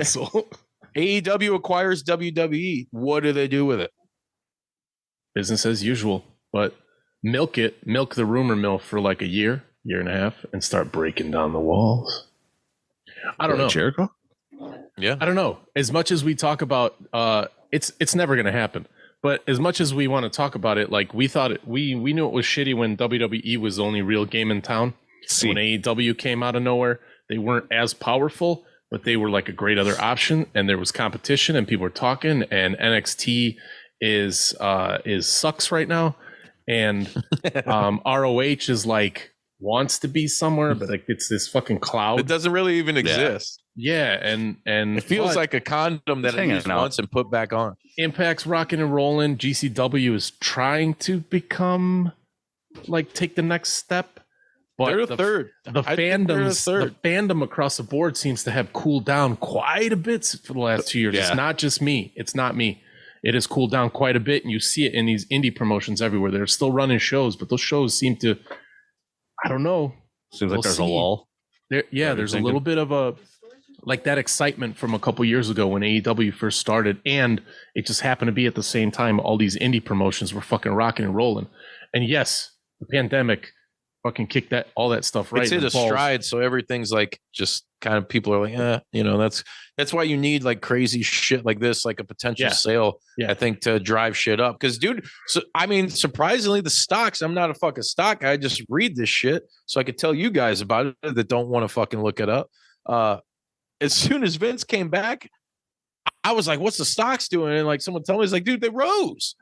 [SPEAKER 6] AEW acquires WWE. What do they do with it?
[SPEAKER 4] Business as usual, but milk the rumor mill for like a year and a half, and start breaking down the walls. I don't know.
[SPEAKER 3] Jericho?
[SPEAKER 6] Yeah.
[SPEAKER 4] I don't know. As much as we talk about, it's never going to happen. But as much as we want to talk about it, like we thought we knew it was shitty when WWE was the only real game in town. When AEW came out of nowhere, they weren't as powerful, but they were like a great other option, and there was competition, and people were talking. And NXT is sucks right now, and ROH is like wants to be somewhere, but like it's this fucking cloud.
[SPEAKER 6] It doesn't really even exist.
[SPEAKER 4] Yeah, and
[SPEAKER 6] it feels like a condom that it used once and put back on.
[SPEAKER 4] Impact's rocking and rolling. GCW is trying to become like take the next step. But
[SPEAKER 6] they're third.
[SPEAKER 4] The fandom across the board seems to have cooled down quite a bit for the last 2 years. Yeah. It's not just me. It's not me. It has cooled down quite a bit, and you see it in these indie promotions everywhere. They're still running shows, but those shows seem to, I don't know.
[SPEAKER 3] Seems like there's a lull.
[SPEAKER 4] There's a little bit of a, like that excitement from a couple years ago when AEW first started, and it just happened to be at the same time all these indie promotions were fucking rocking and rolling. And yes, the pandemic fucking kicked all that stuff right.
[SPEAKER 6] It's hit a stride, so everything's like just kind of people are like, that's why you need like crazy shit like this, like a potential sale. Yeah. I think to drive shit up. Because, dude, surprisingly, the stocks. I'm not a fucking stock guy. I just read this shit so I could tell you guys about it that don't want to fucking look it up. As soon as Vince came back, I was like, "What's the stocks doing?" And like someone told me, "It's like, dude, they rose."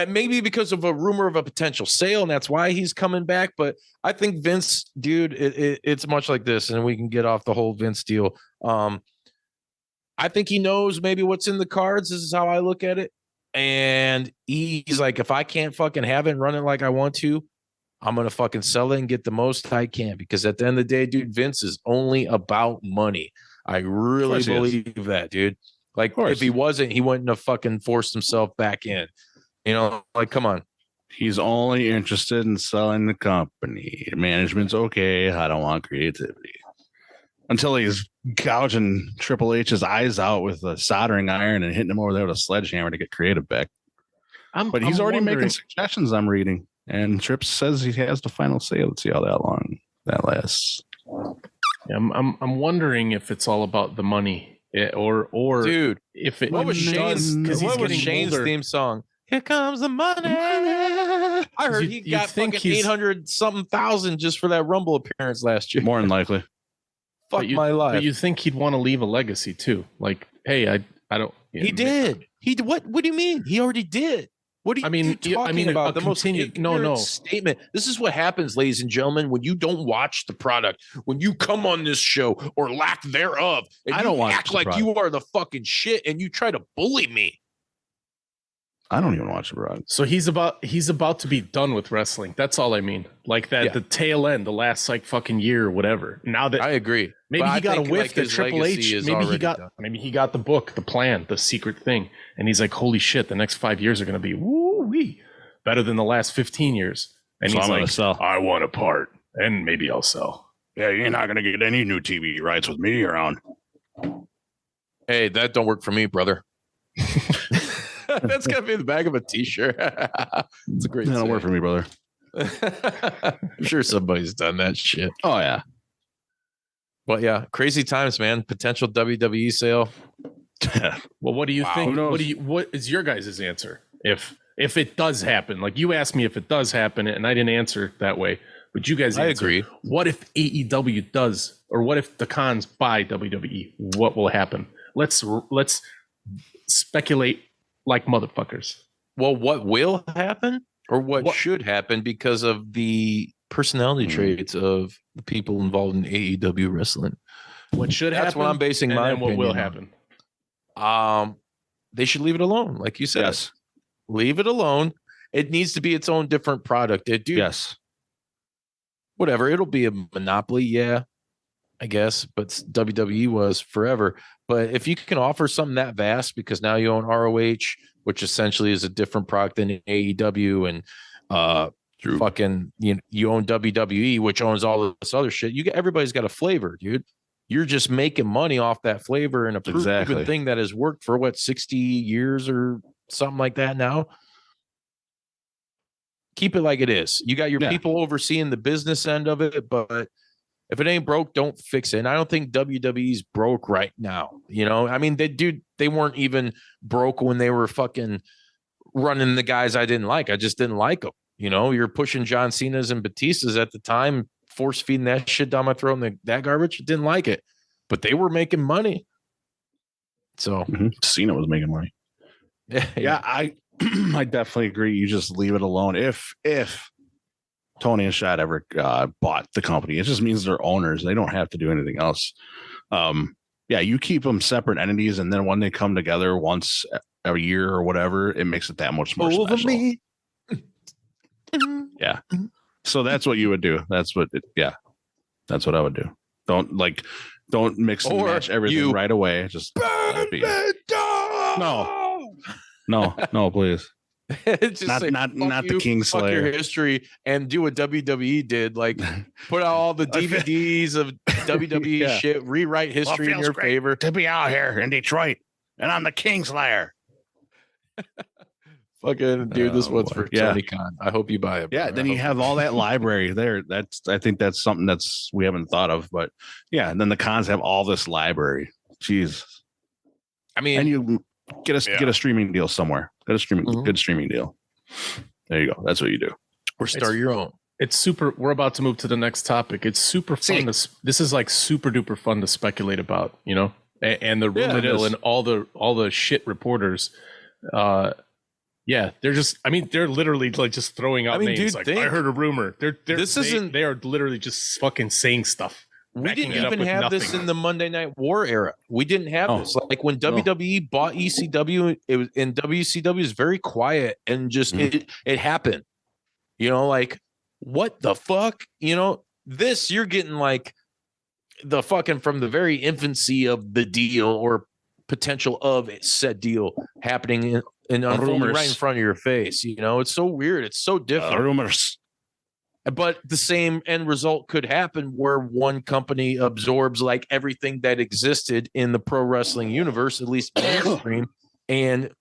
[SPEAKER 6] Maybe because of a rumor of a potential sale, and that's why he's coming back. But I think Vince, dude, it's much like this, and we can get off the whole Vince deal. I think he knows maybe what's in the cards. This is how I look at it. And he's like, if I can't fucking have it and run it like I want to, I'm going to fucking sell it and get the most I can. Because at the end of the day, dude, Vince is only about money. I really believe that, dude. Like, if he wasn't, he wouldn't have fucking forced himself back in. You know, like, come on.
[SPEAKER 3] He's only interested in selling the company. Management's okay. I don't want creativity. Until he's gouging Triple H's eyes out with a soldering iron and hitting him over there with a sledgehammer to get creative back. But he's already making suggestions, I'm reading. And Trips says he has the final say. Let's see how long that lasts.
[SPEAKER 4] Yeah, I'm wondering if it's all about the money, or
[SPEAKER 6] dude,
[SPEAKER 4] if it.
[SPEAKER 6] What was Shane's theme song? Here comes the money. I heard he got fucking 800-something thousand just for that Rumble appearance last year.
[SPEAKER 3] More than likely.
[SPEAKER 6] Fuck my life.
[SPEAKER 4] But you think he'd want to leave a legacy too? Like, hey, I don't.
[SPEAKER 6] He did. What do you mean? He already did. What are you talking about? The most ignorant statement. This is what happens, ladies and gentlemen, when you don't watch the product, when you come on this show or lack thereof, and you act like you are the fucking shit and you try to bully me.
[SPEAKER 3] I don't even watch the product.
[SPEAKER 4] So he's about to be done with wrestling. That's all I mean. Like that, the tail end, the last like fucking year or whatever. Now that
[SPEAKER 6] I agree.
[SPEAKER 4] Maybe he got a whiff that Triple H. Maybe he got the book, the plan, the secret thing, and he's like, "Holy shit! The next 5 years are going to be woo-wee better than the last 15 years." And
[SPEAKER 3] so
[SPEAKER 4] he's like,
[SPEAKER 3] sell.
[SPEAKER 7] "I want a part, and maybe I'll sell."
[SPEAKER 3] Yeah, you're not going to get any new TV rights with me around.
[SPEAKER 6] Hey, that don't work for me, brother. That's gonna be the back of a t-shirt. It's a great.
[SPEAKER 3] That'll work for me, brother.
[SPEAKER 6] I'm sure somebody's done that shit.
[SPEAKER 3] Oh yeah.
[SPEAKER 6] Well, yeah, crazy times, man. Potential WWE sale.
[SPEAKER 4] Well, what do you think? What is your guys' answer? If it does happen, like you asked me if it does happen, and I didn't answer that way, but you guys answer.
[SPEAKER 6] I agree.
[SPEAKER 4] What if AEW does, or what if the cons buy WWE? What will happen? Let's speculate like motherfuckers.
[SPEAKER 6] Well, what will happen or what should happen because of the personality traits of the people involved in AEW wrestling?
[SPEAKER 4] What should happen?
[SPEAKER 6] That's what I'm basing my opinion.
[SPEAKER 4] What will happen?
[SPEAKER 6] They should leave it alone, like you said.
[SPEAKER 3] Yes.
[SPEAKER 6] Leave it alone. It needs to be its own different product.
[SPEAKER 3] Yes.
[SPEAKER 6] Whatever. It'll be a monopoly, yeah, I guess, but WWE was forever. But if you can offer something that vast, because now you own ROH, which essentially is a different product than AEW, and fucking you own WWE, which owns all of this other shit. Everybody's got a flavor, dude. You're just making money off that flavor and a proven thing that has worked for 60 years or something like that now. Keep it like it is. You got your people overseeing the business end of it, but if it ain't broke, don't fix it. And I don't think WWE's broke right now. You know, I mean, they weren't even broke when they were fucking running the guys I didn't like. I just didn't like them. You know, you're pushing John Cena's and Batista's at the time, force feeding that shit down my throat and that garbage. Didn't like it, but they were making money. So
[SPEAKER 3] Cena was making money.
[SPEAKER 6] Yeah.
[SPEAKER 3] I definitely agree. You just leave it alone. If Tony and Shad ever bought the company, it just means they're owners. They don't have to do anything else. Yeah, you keep them separate entities, and then when they come together once a year or whatever, it makes it that much more special. Me. Yeah. So that's what you would do. That's what I would do. Don't mix and match everything right away. Just no, please.
[SPEAKER 6] Just
[SPEAKER 3] not the Kingslayer.
[SPEAKER 6] Fuck your history and do what WWE did. Like put out all the DVDs of WWE shit, rewrite history in your favor.
[SPEAKER 3] To be out here in Detroit, and I'm the Kingslayer.
[SPEAKER 6] Fucking dude, this one's for Tony Khan. I hope you buy it.
[SPEAKER 3] Yeah, then you have all that library there. I think that's something we haven't thought of, but yeah, and then the Khans have all this library. Jeez. I mean, and you get a streaming deal somewhere. Get a good streaming deal. There you go. That's what you do.
[SPEAKER 6] Or start your own.
[SPEAKER 4] It's super. We're about to move to the next topic. It's super fun. This is like super duper fun to speculate about, you know, and the rumor mill and all the shit reporters. Yeah, they're just. I mean, they're literally like just throwing out names. Like I heard a rumor. They are literally just fucking saying stuff.
[SPEAKER 6] We didn't even have this in the Monday Night War era. We didn't have this. Like when WWE bought ECW, it was and WCW was very quiet and just it happened. You know, like what the fuck? You know, this you're getting like the fucking from the very infancy of the deal or potential of said deal happening in unfolding right in front of your face. You know, it's so weird. It's so different.
[SPEAKER 3] Rumors.
[SPEAKER 6] But the same end result could happen where one company absorbs like everything that existed in the pro wrestling universe, at least mainstream, and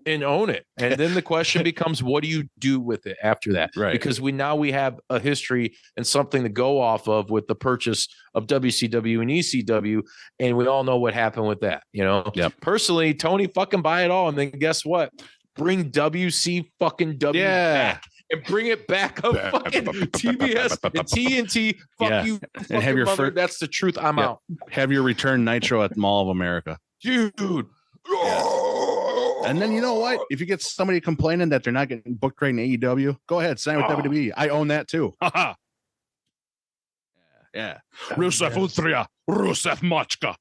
[SPEAKER 6] own it. And then the question becomes, what do you do with it after that?
[SPEAKER 3] Right.
[SPEAKER 6] Because we have a history and something to go off of with the purchase of WCW and ECW, and we all know what happened with that. You know, Personally, Tony, fucking buy it all, and then guess what? Bring WC fucking W back. And bring it back up fucking TBS and TNT. Fuck you.
[SPEAKER 3] And have your
[SPEAKER 6] mother. That's the truth. I'm out.
[SPEAKER 3] Have your return Nitro at Mall of America.
[SPEAKER 6] Dude.
[SPEAKER 3] Yeah. And then you know what? If you get somebody complaining that they're not getting booked right in AEW, go ahead, sign with WWE. I own that too. Yeah. Rusev Utria. Rusev Machka.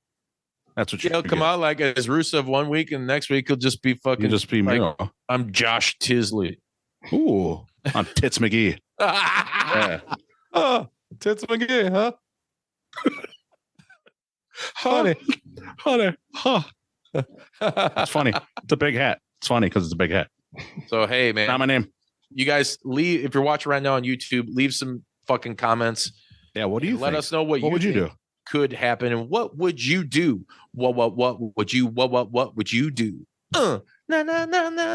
[SPEAKER 3] That's what
[SPEAKER 6] he'll come out like as Rusev one week, and next week he'll just be fucking
[SPEAKER 3] like,
[SPEAKER 6] I'm Josh Tisley.
[SPEAKER 3] Ooh. I'm Tits McGee.
[SPEAKER 6] Oh, Tits McGee, huh?
[SPEAKER 3] Honey. Huh. It's funny. It's a big hat. It's funny because it's a big hat.
[SPEAKER 6] So, hey, man.
[SPEAKER 3] Not my name.
[SPEAKER 6] You guys leave. If you're watching right now on YouTube, leave some fucking comments.
[SPEAKER 3] Yeah, what do you
[SPEAKER 6] Let
[SPEAKER 3] think?
[SPEAKER 6] us know what
[SPEAKER 3] would you do?
[SPEAKER 6] Could happen and what would you do? What would you do?
[SPEAKER 3] I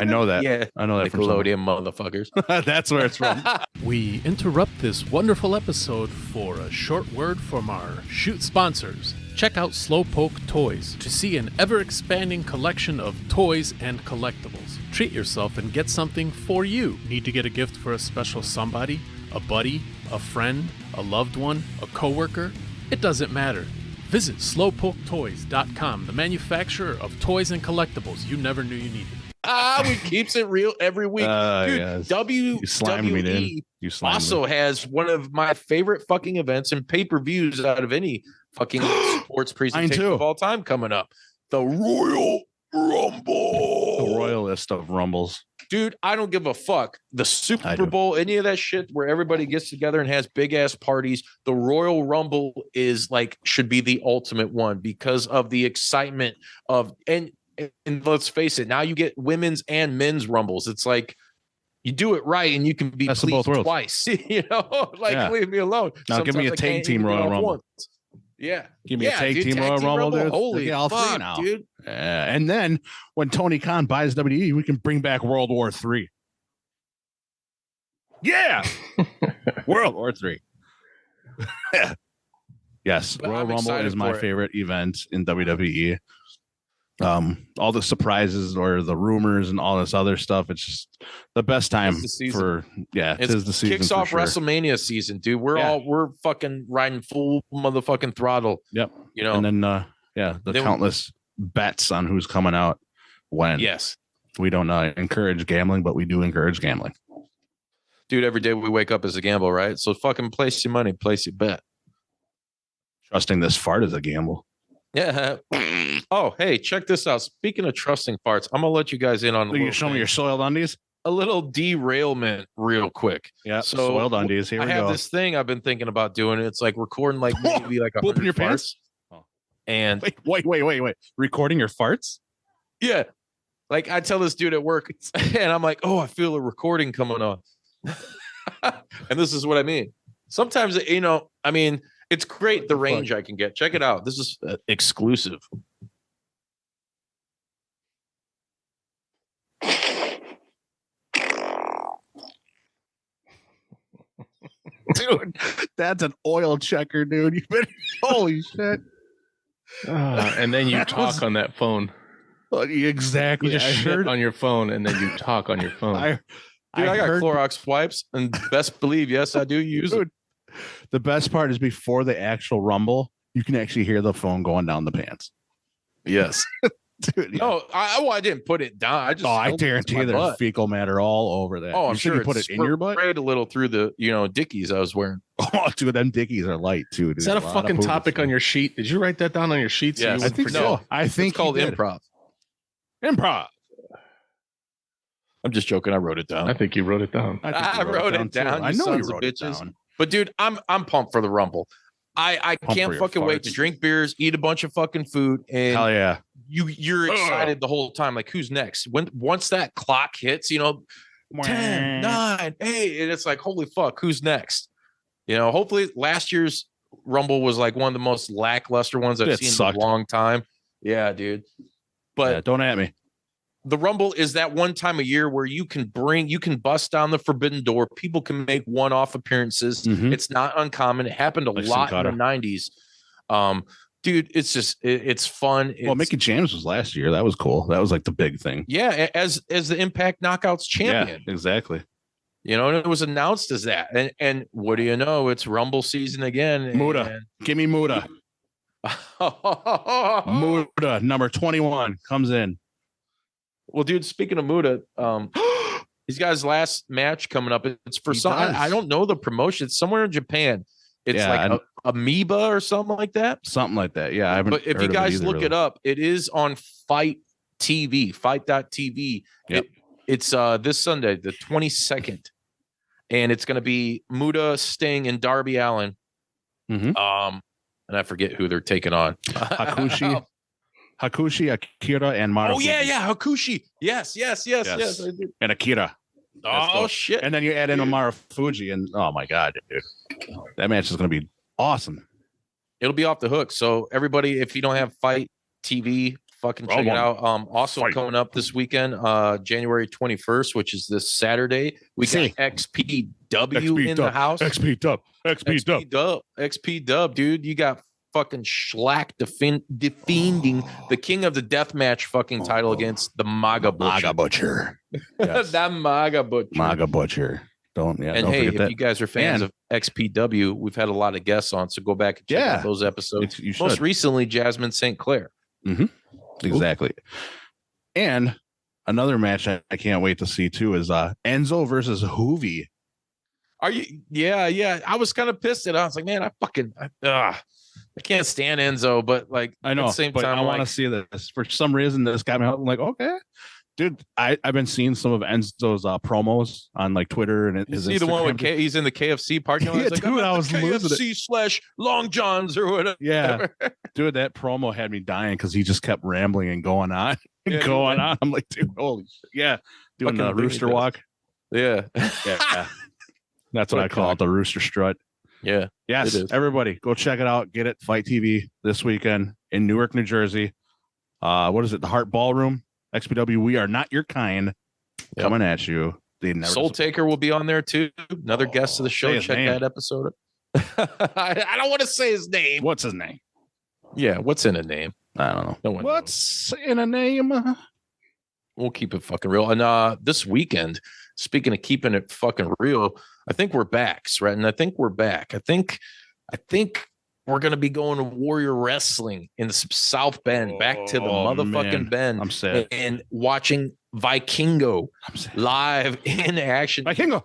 [SPEAKER 3] know that.
[SPEAKER 6] Yeah,
[SPEAKER 3] I know that.
[SPEAKER 6] Nickelodeon motherfuckers.
[SPEAKER 3] That's where it's from.
[SPEAKER 5] We interrupt this wonderful episode for a short word from our shoot sponsors. Check out Slowpoke Toys to see an ever-expanding collection of toys and collectibles. Treat yourself and get something for you. Need to get a gift for a special somebody, a buddy, a friend, a loved one, a coworker? It doesn't matter. Visit slowpoketoys.com, the manufacturer of toys and collectibles you never knew you needed.
[SPEAKER 6] We keeps it real every week. Dude,
[SPEAKER 3] yes.
[SPEAKER 6] WWE also has one of my favorite fucking events and pay-per-views out of any fucking sports presentation of all time coming up. The Royal Rumble.
[SPEAKER 3] The royalist of rumbles.
[SPEAKER 6] Dude, I don't give a fuck. The Super Bowl, any of that shit where everybody gets together and has big ass parties. The Royal Rumble is like, should be the ultimate one because of the excitement of, and let's face it, now you get women's and men's rumbles. It's like, you do it right and you can be pleased twice. You know, like leave me alone.
[SPEAKER 3] Now sometimes give me a tag team Royal Rumble.
[SPEAKER 6] Once. Yeah.
[SPEAKER 3] Give me a tag team Royal Rumble, dude.
[SPEAKER 6] Holy
[SPEAKER 3] all
[SPEAKER 6] fuck,
[SPEAKER 3] three now.
[SPEAKER 6] Dude.
[SPEAKER 3] And then when Tony Khan buys WWE, we can bring back World War III. Yeah. World War III. Yes. But Royal Rumble is my favorite event in WWE. All the surprises or the rumors and all this other stuff. It's just the best time for it's the season.
[SPEAKER 6] Kicks off WrestleMania season, dude. We're fucking riding full motherfucking throttle.
[SPEAKER 3] Yep.
[SPEAKER 6] You know,
[SPEAKER 3] and then countless bets on who's coming out when.
[SPEAKER 6] Yes.
[SPEAKER 3] We don't encourage gambling, but we do encourage gambling.
[SPEAKER 6] Dude, every day we wake up is a gamble, right? So fucking place your money, place your bet.
[SPEAKER 3] Trusting this fart is a gamble.
[SPEAKER 6] Yeah. Oh, hey, check this out. Speaking of trusting farts, I'm gonna let you guys in on.
[SPEAKER 3] Will you show me your soiled undies?
[SPEAKER 6] A little derailment, real quick.
[SPEAKER 3] Yeah.
[SPEAKER 6] So
[SPEAKER 3] soiled undies. Here we go.
[SPEAKER 6] I have this thing I've been thinking about doing. It's like recording, like maybe like 100
[SPEAKER 3] your
[SPEAKER 6] farts.
[SPEAKER 3] pants.
[SPEAKER 6] And
[SPEAKER 3] wait. Recording your farts?
[SPEAKER 6] Yeah. Like I tell this dude at work, and I'm like, oh, I feel a recording coming on. And this is what I mean. Sometimes, I mean, it's great the range I can get. Check it out. This is exclusive.
[SPEAKER 3] Dude, that's an oil checker, dude. You better, holy shit.
[SPEAKER 4] And then you talk on that phone.
[SPEAKER 3] Exactly.
[SPEAKER 4] You just shit on your phone and then you talk on your phone.
[SPEAKER 6] I got Clorox wipes, and best believe, yes, I do use it.
[SPEAKER 3] The best part is before the actual rumble, you can actually hear the phone going down the pants.
[SPEAKER 6] Yes. Dude, no, I didn't put it down. I
[SPEAKER 3] guarantee you there's fecal matter all over that.
[SPEAKER 6] Oh, I'm sure
[SPEAKER 3] you put it in your butt.
[SPEAKER 6] Sprayed a little through the Dickies I was wearing.
[SPEAKER 3] Oh, dude, them Dickies are light too. Dude.
[SPEAKER 4] Is that a fucking topic on your sheet? Did you write that down on your sheet?
[SPEAKER 6] Yeah,
[SPEAKER 3] I think so. I think
[SPEAKER 6] it's called improv.
[SPEAKER 3] Improv.
[SPEAKER 6] I'm just joking. I wrote it down.
[SPEAKER 4] I think you wrote it down.
[SPEAKER 6] I wrote it down.
[SPEAKER 3] I know you wrote it down.
[SPEAKER 6] But dude, I'm pumped for the Rumble. I can't fucking wait to drink beers, eat a bunch of fucking food, and
[SPEAKER 3] hell yeah.
[SPEAKER 6] You're excited the whole time. Like, who's next? Once that clock hits, 10, 9, 8, and it's like, holy fuck, who's next? Hopefully last year's Rumble was like one of the most lackluster ones I've seen in a long time. Yeah, dude. But
[SPEAKER 3] don't at me.
[SPEAKER 6] The Rumble is that one time a year where you can bust down the forbidden door. People can make one-off appearances. Mm-hmm. It's not uncommon. It happened a lot in the 90s. Dude, it's just it's fun.
[SPEAKER 3] Well, Mickey James was last year. That was cool. That was like the big thing.
[SPEAKER 6] Yeah, as the Impact Knockouts champion.
[SPEAKER 3] Yeah, exactly.
[SPEAKER 6] And it was announced as that. And what do you know? It's Rumble season again.
[SPEAKER 3] Muta. Give me Muta. Muta, number 21, comes in.
[SPEAKER 6] Well, dude, speaking of Muta, he's got his last match coming up. It's for I don't know the promotion. It's somewhere in Japan. It's like Amoeba or something like that.
[SPEAKER 3] Something like that. Yeah. I haven't.
[SPEAKER 6] But if you guys look it up, it is on Fight TV, fight.tv.
[SPEAKER 3] Yep.
[SPEAKER 6] It's this Sunday, the 22nd. And it's going to be Muta, Sting, and Darby Allin.
[SPEAKER 3] Mm-hmm.
[SPEAKER 6] And I forget who they're taking on.
[SPEAKER 3] Hakushi, Akira, and Maru.
[SPEAKER 6] Oh, yeah. Hakushi. Yes. I do.
[SPEAKER 3] And Akira.
[SPEAKER 6] Oh, shit.
[SPEAKER 3] And then you add in Maru Fuji, and oh, my God, dude. That match is going to be awesome.
[SPEAKER 6] It'll be off the hook. So, everybody, if you don't have Fight TV, fucking check it out. Also coming up this weekend, January 21st, which is this Saturday, we got XPW in the house.
[SPEAKER 3] XP
[SPEAKER 6] Dub, dude. You got fucking Schlack defending the King of the Deathmatch fucking title against the MAGA Butcher.
[SPEAKER 3] Yes.
[SPEAKER 6] That MAGA Butcher.
[SPEAKER 3] Don't
[SPEAKER 6] forget if you guys are fans of XPW, we've had a lot of guests on, so go back and check out those episodes. Most recently, Jasmine St. Clair.
[SPEAKER 3] Mm-hmm. Exactly. And another match I can't wait to see too is Enzo versus Hoovy.
[SPEAKER 6] Are you? Yeah. I was kind of pissed at it. I was like, man, I can't stand Enzo, but like
[SPEAKER 3] I know,
[SPEAKER 6] at the same
[SPEAKER 3] but
[SPEAKER 6] time,
[SPEAKER 3] I want to see this. For some reason, this got me out. I'm like, okay, dude. I've been seeing some of Enzo's promos on like Twitter and his
[SPEAKER 6] see Instagram. The one with he's in the KFC parking lot.
[SPEAKER 3] Yeah, like, dude, I was losing it.
[SPEAKER 6] KFC / Long John's or whatever.
[SPEAKER 3] Yeah, dude, that promo had me dying because he just kept rambling and going on and going on. I'm like, dude, holy shit. Yeah, doing the rooster walk.
[SPEAKER 6] Yeah.
[SPEAKER 3] That's what I call it, the rooster strut.
[SPEAKER 6] Yeah.
[SPEAKER 3] Yes. Everybody go check it out. Get it. Fight TV this weekend in Newark, New Jersey. What is it? The Hart Ballroom. XPW. We are not your kind. Coming at you.
[SPEAKER 6] Soul Taker will be on there too. Another guest of the show. Check that episode. I don't want to say his name.
[SPEAKER 3] What's his name?
[SPEAKER 6] Yeah. What's in a name?
[SPEAKER 3] I don't know. What's in a name?
[SPEAKER 6] We'll keep it fucking real. And this weekend, speaking of keeping it fucking real, I think we're back, Sreten. I think we're back. I think we're gonna be going to Warrior Wrestling in the South Bend, back to the motherfucking Bend.
[SPEAKER 3] I'm sad.
[SPEAKER 6] And watching Vikingo live in action.
[SPEAKER 3] Vikingo.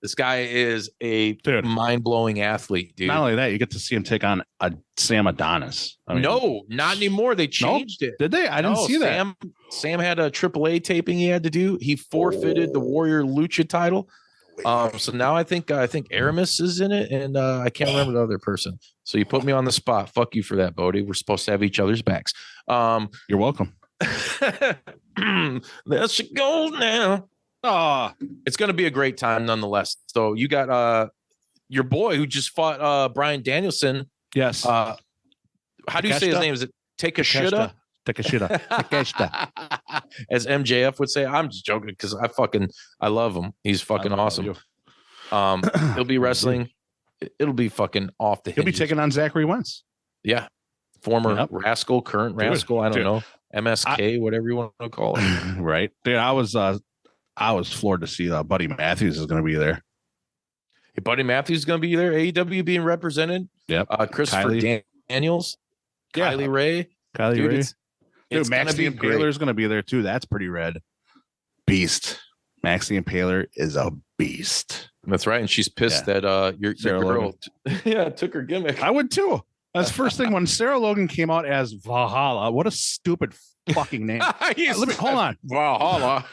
[SPEAKER 6] This guy is a mind-blowing athlete, dude.
[SPEAKER 3] Not only that, you get to see him take on a Sam Adonis.
[SPEAKER 6] No, not anymore. They changed it.
[SPEAKER 3] Did they? I didn't see that.
[SPEAKER 6] Sam had a AAA taping he had to do. He forfeited the Warrior Lucha title. So now I think Aramis is in it, and I can't remember the other person. So you put me on the spot. Fuck you for that, Bodi. We're supposed to have each other's backs.
[SPEAKER 3] You're welcome.
[SPEAKER 6] There she goes now. Oh, it's going to be a great time nonetheless. So you got your boy who just fought Brian Danielson.
[SPEAKER 3] Yes.
[SPEAKER 6] How do you say his name? Is it Takeshita?
[SPEAKER 3] Takeshita.
[SPEAKER 6] As MJF would say. I'm just joking because I love him. He's fucking awesome. He'll be wrestling. It'll be fucking off the hinges.
[SPEAKER 3] He'll be taking on Zachary Wentz.
[SPEAKER 6] Yeah. Former Rascal, current Rascal. I don't know. MSK, whatever you want to call it.
[SPEAKER 3] Right. Dude, I was floored to see Buddy Matthews is going to be there.
[SPEAKER 6] Hey, Buddy Matthews is going to be there. AEW being represented.
[SPEAKER 3] Yep.
[SPEAKER 6] Christopher Daniels.
[SPEAKER 3] Yeah.
[SPEAKER 6] Kylie Ray.
[SPEAKER 3] Dude, Max the Impaler is going to be there too. That's pretty rad. Beast. Max the Impaler is a beast.
[SPEAKER 6] That's right. And she's pissed that your girl took her gimmick.
[SPEAKER 3] I would too. That's the first thing when Sarah Logan came out as Valhalla. What a stupid fucking name. Hold on.
[SPEAKER 6] Valhalla.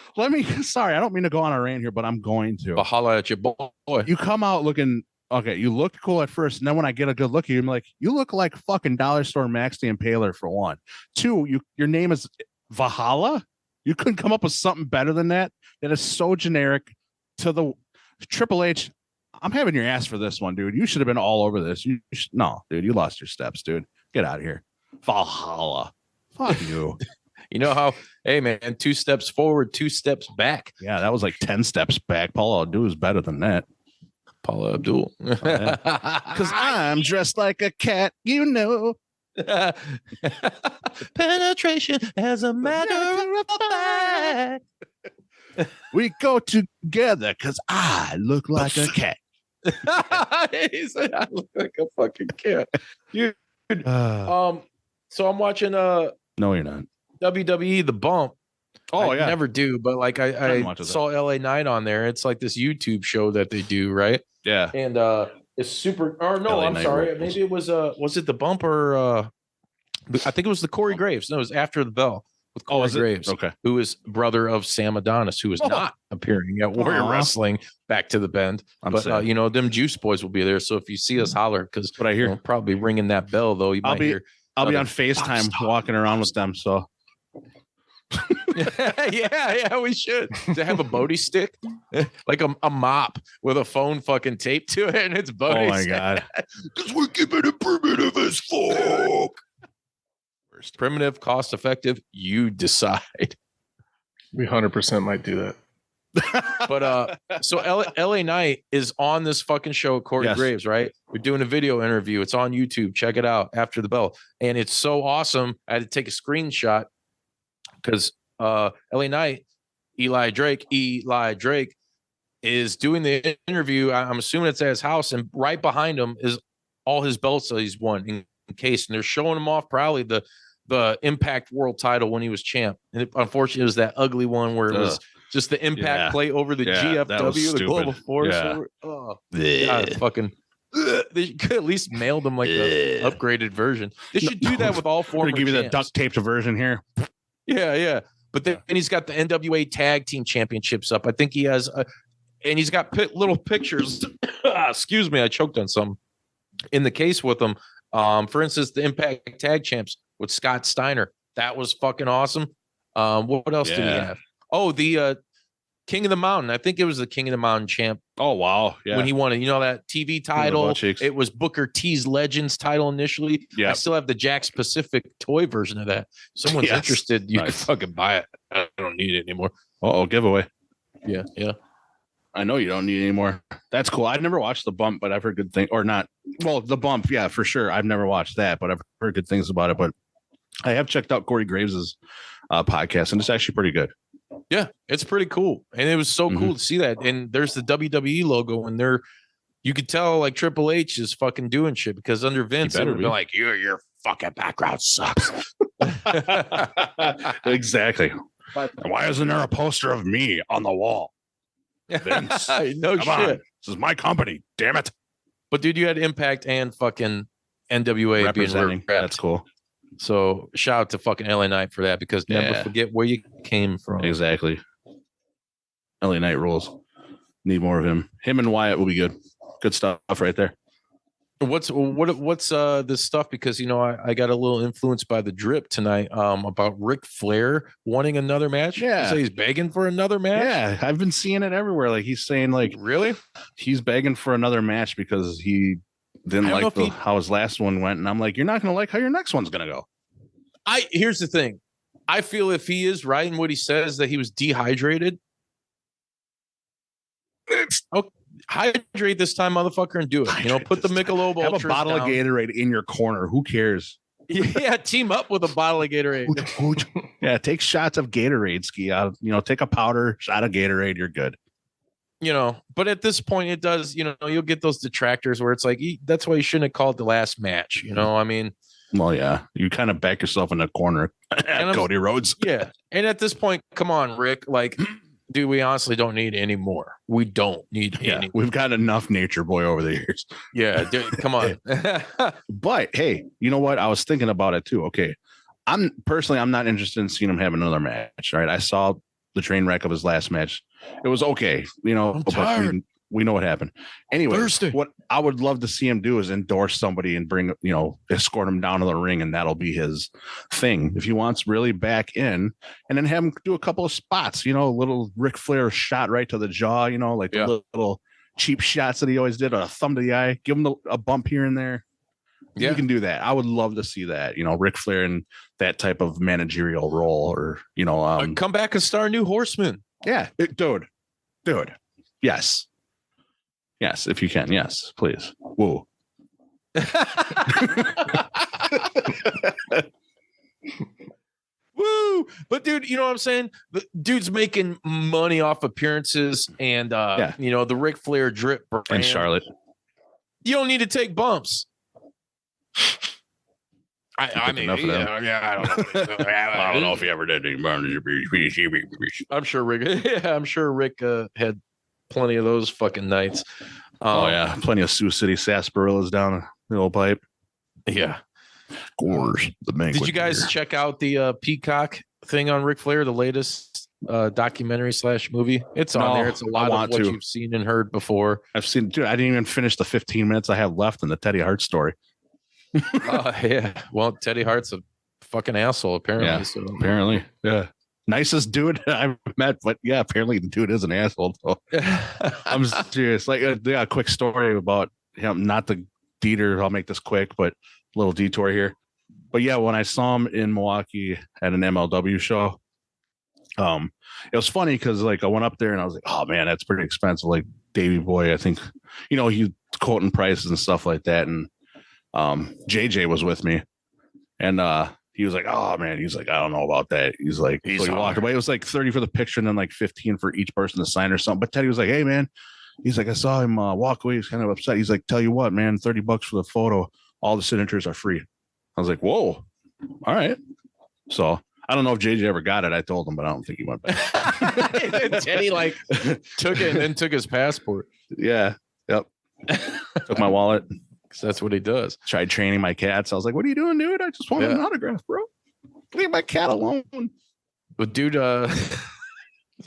[SPEAKER 3] Sorry, I don't mean to go on a rant here, but I'm going to.
[SPEAKER 6] Valhalla at your boy.
[SPEAKER 3] You come out looking, okay, you look cool at first, and then when I get a good look at you, I'm like, you look like fucking Dollar Store Max the Impaler for one. Two, your name is Valhalla? You couldn't come up with something better than that? That is so generic to the Triple H. I'm having your ass for this one, dude. You should have been all over this. No, dude, you lost your steps, dude. Get out of here. Valhalla. Fuck you.
[SPEAKER 6] You know how, hey, man, 2 steps forward, 2 steps back.
[SPEAKER 3] Yeah, that was like 10 steps back. Paula Abdul is better than that.
[SPEAKER 6] Paula Abdul.
[SPEAKER 3] Because I'm dressed like a cat, you know.
[SPEAKER 6] Penetration as a matter of fact.
[SPEAKER 3] We go together because I look like a cat.
[SPEAKER 6] He said, I look like a fucking cat. Dude, so I'm watching
[SPEAKER 3] no, you're not.
[SPEAKER 6] WWE The Bump.
[SPEAKER 3] Oh,
[SPEAKER 6] I never do, but like I saw LA Knight on there. It's like this YouTube show that they do, right?
[SPEAKER 3] Yeah.
[SPEAKER 6] And it's super or no,
[SPEAKER 3] LA
[SPEAKER 6] I'm
[SPEAKER 3] Knight
[SPEAKER 6] sorry.
[SPEAKER 3] rules.
[SPEAKER 6] Maybe it was it The Bump or I think it was the Corey Graves. No, it was After the Bell with Corey Graves.
[SPEAKER 3] Okay.
[SPEAKER 6] Who is brother of Sam Adonis, who is not appearing at Warrior Wrestling back to the bend. But them Juice Boys will be there. So if you see us, holler, because
[SPEAKER 3] what I hear,
[SPEAKER 6] we'll probably ringing that bell though.
[SPEAKER 3] I'll be on FaceTime walking around with them. So
[SPEAKER 6] yeah, we should. To have a Bodi stick, like a mop with a phone fucking taped to it, and it's Bodi.
[SPEAKER 3] Oh my god!
[SPEAKER 6] Because we're keeping it primitive as fuck. Primitive, cost effective. You decide.
[SPEAKER 4] We 100% might do that.
[SPEAKER 6] But so LA Knight is on this fucking show, Corey Graves, right? We're doing a video interview. It's on YouTube. Check it out, After the Bell. And it's so awesome. I had to take a screenshot because LA Knight, Eli Drake is doing the interview. I'm assuming it's at his house, and right behind him is all his belts that he's won in case. And they're showing him off proudly the Impact World title when he was champ. And unfortunately, it was that ugly one where it was just the Impact play over the GFW, the Global Force. God, fucking. They could at least mail them like the upgraded version. They should do that with all former
[SPEAKER 3] champs. Give you the duct taped version here.
[SPEAKER 6] Yeah. But then he's got the NWA Tag Team Championships up. I think he has, and he's got little pictures. Excuse me, I choked on some in the case with him. For instance, the Impact Tag Champs with Scott Steiner. That was fucking awesome. What else do we have? Oh, the King of the Mountain. I think it was the King of the Mountain champ.
[SPEAKER 3] Oh, wow. Yeah.
[SPEAKER 6] When he won it, that TV title. It was Booker T's Legends title initially. Yeah. I still have the Jack's Pacific toy version of that. If someone's interested, you can fucking buy it. I don't need it anymore.
[SPEAKER 3] Giveaway.
[SPEAKER 6] Yeah.
[SPEAKER 3] I know you don't need it anymore. That's cool. I've never watched The Bump, but I've heard good things. Or not. Well, The Bump, yeah, for sure. I've never watched that, but I've heard good things about it. But I have checked out Corey Graves's podcast, and it's actually pretty good.
[SPEAKER 6] Yeah, it's pretty cool. And it was so cool to see that. And there's the WWE logo, and you could tell like Triple H is fucking doing shit because under Vince, it would be like, your fucking background sucks.
[SPEAKER 3] Exactly. And why isn't there a poster of me on the wall? Vince,
[SPEAKER 6] no shit.
[SPEAKER 3] On. This is my company. Damn it.
[SPEAKER 6] But dude, you had Impact and fucking NWA
[SPEAKER 3] representing.
[SPEAKER 6] being
[SPEAKER 3] That's cool.
[SPEAKER 6] So shout out to fucking LA Knight for that, because never forget where you came from.
[SPEAKER 3] Exactly. LA Knight rules. Need more of him. Him and Wyatt will be good. Good stuff right there.
[SPEAKER 6] What's this stuff? Because I got a little influenced by the drip tonight about Ric Flair wanting another match.
[SPEAKER 3] Yeah,
[SPEAKER 6] so he's begging for another match.
[SPEAKER 3] Yeah, I've been seeing it everywhere. Like he's saying, like,
[SPEAKER 6] really,
[SPEAKER 3] he's begging for another match because he didn't like how his last one went. And I'm like, you're not gonna like how your next one's gonna go.
[SPEAKER 6] Here's the thing. I feel if he is right in what he says that he was dehydrated, hydrate this time, motherfucker, and do it. Put the Michelob
[SPEAKER 3] Ultras. Have a bottle of Gatorade in your corner. Who cares?
[SPEAKER 6] Yeah, team up with a bottle of Gatorade.
[SPEAKER 3] Yeah, take shots of Gatorade, Ski out. Take a powder shot of Gatorade. You're good.
[SPEAKER 6] But at this point, it does. You'll get those detractors where it's like that's why you shouldn't have called the last match. I mean.
[SPEAKER 3] Well, yeah, you kind of back yourself in the corner, Cody Rhodes.
[SPEAKER 6] Yeah, and at this point, come on, Rick. Like, dude, we honestly don't need any more. We don't need any.
[SPEAKER 3] We've got enough Nature Boy over the years.
[SPEAKER 6] Yeah, dude, come on.
[SPEAKER 3] But hey, you know what? I was thinking about it too. Okay, I'm not interested in seeing him have another match. Right? I saw the train wreck of his last match. It was okay.
[SPEAKER 6] I'm tired.
[SPEAKER 3] We know what happened. Anyway, what I would love to see him do is endorse somebody and bring, escort him down to the ring, and that'll be his thing. If he wants really back in, and then have him do a couple of spots, a little Ric Flair shot right to the jaw, the little cheap shots that he always did, a thumb to the eye, give him a bump here and there. Yeah. You can do that. I would love to see that, Ric Flair in that type of managerial role, or,
[SPEAKER 6] come back and star New Horseman.
[SPEAKER 3] Yeah. Dude. Yes. Yes, if you can. Yes, please. Whoa.
[SPEAKER 6] Woo! But dude, you know what I'm saying? The dude's making money off appearances and the Ric Flair drip brand.
[SPEAKER 3] And Charlotte.
[SPEAKER 6] You don't need to take bumps. I don't know.
[SPEAKER 3] I don't know if he ever did.
[SPEAKER 6] I'm sure Rick had plenty of those fucking nights.
[SPEAKER 3] Plenty of Sioux City sarsaparillas down the old pipe.
[SPEAKER 6] Yeah.
[SPEAKER 3] Gores.
[SPEAKER 6] Did you guys check out the Peacock thing on Ric Flair, the latest documentary / movie? It's on there. It's a lot of what you've seen and heard before.
[SPEAKER 3] I've seen, dude. I didn't even finish the 15 minutes I have left in the Teddy Hart story.
[SPEAKER 6] Yeah. Well, Teddy Hart's a fucking asshole, apparently.
[SPEAKER 3] Yeah, so. Apparently. Yeah. Nicest dude I've met, but yeah, apparently the dude is an asshole. So. I'm serious. Like, a quick story about him, not the Dieter. I'll make this quick, but a little detour here. But yeah, when I saw him in Milwaukee at an MLW show, it was funny because I went up there and I was like, oh man, that's pretty expensive. Like Davey Boy, I think, he quoting prices and stuff like that. And JJ was with me, and he was like, oh man, he's like, I don't know about that. He's like, he walked away. It was like 30 for the picture and then like 15 for each person to sign or something. But Teddy was like, hey man, he's like, I saw him walk away. He's kind of upset. He's like, tell you what, man, $30 for the photo. All the signatures are free. I was like, whoa, all right. So I don't know if JJ ever got it. I told him, but I don't think he went back.
[SPEAKER 6] Teddy took it and then took his passport.
[SPEAKER 3] Yeah. Yep. Took my wallet.
[SPEAKER 6] That's what he does.
[SPEAKER 3] Tried training my cats. I was like, what are you doing, dude? I just wanted an autograph, bro. Leave my cat alone.
[SPEAKER 6] But dude,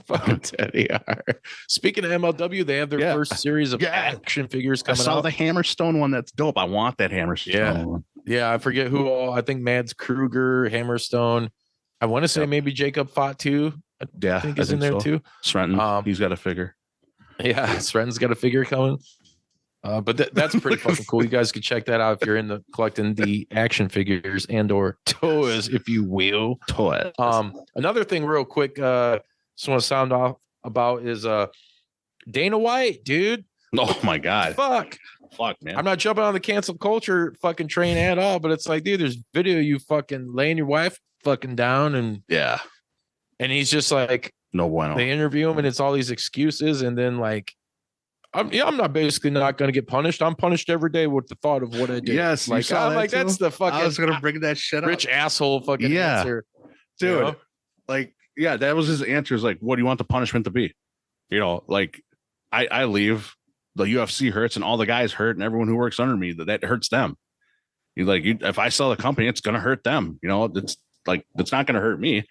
[SPEAKER 6] fucking Teddy Hart. Speaking of MLW, they have their first series of action figures coming out. I saw
[SPEAKER 3] the Hammerstone one. That's dope. I want that Hammerstone one.
[SPEAKER 6] Yeah, I forget who all. I think Mads Kruger, Hammerstone. I want to say maybe Jacob Fatu. I think is in there too.
[SPEAKER 3] Sreten, he's got a figure.
[SPEAKER 6] Yeah, Sreten's got a figure coming. But that's pretty fucking cool. You guys can check that out if you're in the collecting the action figures and or toys, if you will.
[SPEAKER 3] Toys.
[SPEAKER 6] Another thing, real quick, just want to sound off about is Dana White, dude.
[SPEAKER 3] Oh my god.
[SPEAKER 6] Fuck, man. I'm not jumping on the cancel culture fucking train at all, but it's like, dude, there's video you fucking laying your wife fucking down, and and he's just like,
[SPEAKER 3] no bueno.
[SPEAKER 6] They interview him, and it's all these excuses, and then like. I'm not basically not going to get punished. I'm punished every day with the thought of what I did.
[SPEAKER 3] Yes,
[SPEAKER 6] like I'm like too? That's the fucking.
[SPEAKER 3] I was going to bring that shit up.
[SPEAKER 6] Rich asshole fucking answer,
[SPEAKER 3] dude. Like yeah, that was his answer. Is like, what do you want the punishment to be? You know, like I leave, the UFC hurts, and all the guys hurt, and everyone who works under me, that hurts them. If I sell the company, it's gonna hurt them. You know, it's not gonna hurt me.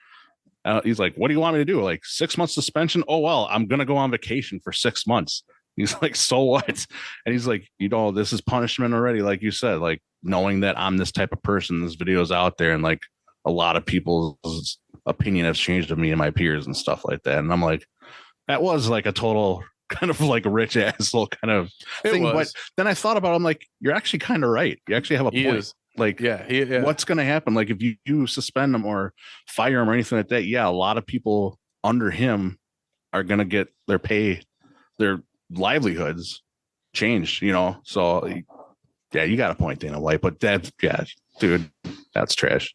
[SPEAKER 3] He's like, what do you want me to do? Like 6 months suspension? Oh well, I'm gonna go on vacation for 6 months. He's like, so what? And he's like, you know, this is punishment already, like you said, like knowing that I'm this type of person, this video's out there, and like a lot of people's opinion has changed of me and my peers and stuff like that. And I'm like, that was like a total kind of like a rich asshole kind of thing. But then I thought about it, I'm like, you're actually kind of right. You actually have a point. Like, yeah, what's going to happen? Like, if you suspend him or fire him or anything like that, yeah, a lot of people under him are going to get their pay, their livelihoods changed, you know? So, yeah, you got a point, Dana White. But that's, yeah, dude, that's trash.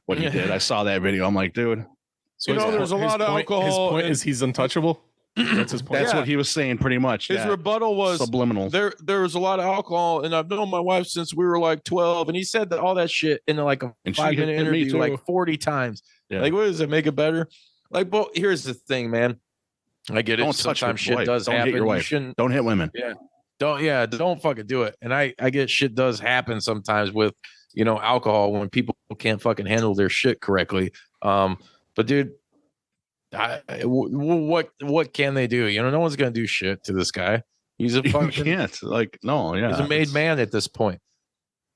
[SPEAKER 3] What he did. I saw that video. I'm like, dude.
[SPEAKER 4] So, you know, there's a lot of alcohol. His point is he's untouchable. That's his point.
[SPEAKER 3] That's what he was saying, pretty much.
[SPEAKER 6] His rebuttal was
[SPEAKER 3] subliminal.
[SPEAKER 6] There was a lot of alcohol, and I've known my wife since we were like 12, and he said that all that shit in like a 5-minute interview like 40 times. Yeah. Like, what does it make it better? Like, but here's the thing, man. I get it.
[SPEAKER 3] Don't touch
[SPEAKER 6] sometimes shit
[SPEAKER 3] wife.
[SPEAKER 6] does
[SPEAKER 3] don't
[SPEAKER 6] happen.
[SPEAKER 3] Hit your wife. Don't hit women.
[SPEAKER 6] Yeah. Don't fucking do it. And I get shit does happen sometimes with, you know, alcohol when people can't fucking handle their shit correctly. But dude, what can they do? You know, no one's gonna do shit to this guy. He's a fucking
[SPEAKER 3] can't. Like, no, yeah.
[SPEAKER 6] He's a made man at this point.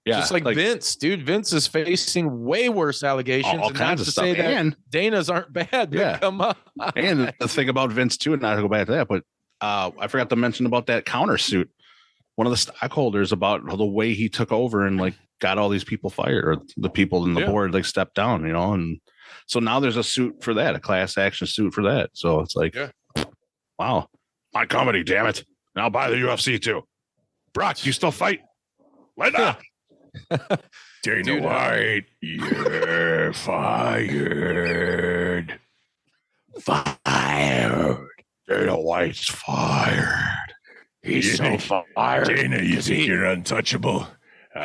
[SPEAKER 6] Yeah, just like Vince, dude. Vince is facing way worse allegations.
[SPEAKER 3] All kinds of stuff.
[SPEAKER 6] And Dana's aren't bad. Yeah, come on.
[SPEAKER 3] And the thing about Vince too, and not to go back to that, but I forgot to mention about that countersuit. One of the stockholders about the way he took over and like got all these people fired, or the people in the board like stepped down, you know, and so now there's a suit for that, a class action suit for that. So it's like, wow, my comedy, damn it! And I'll buy the UFC too. Brock, you still fight? Why not?
[SPEAKER 7] Dana White, you're fired. Fired.
[SPEAKER 3] Dana White's fired.
[SPEAKER 7] He's so fired. Dana, you think you're untouchable?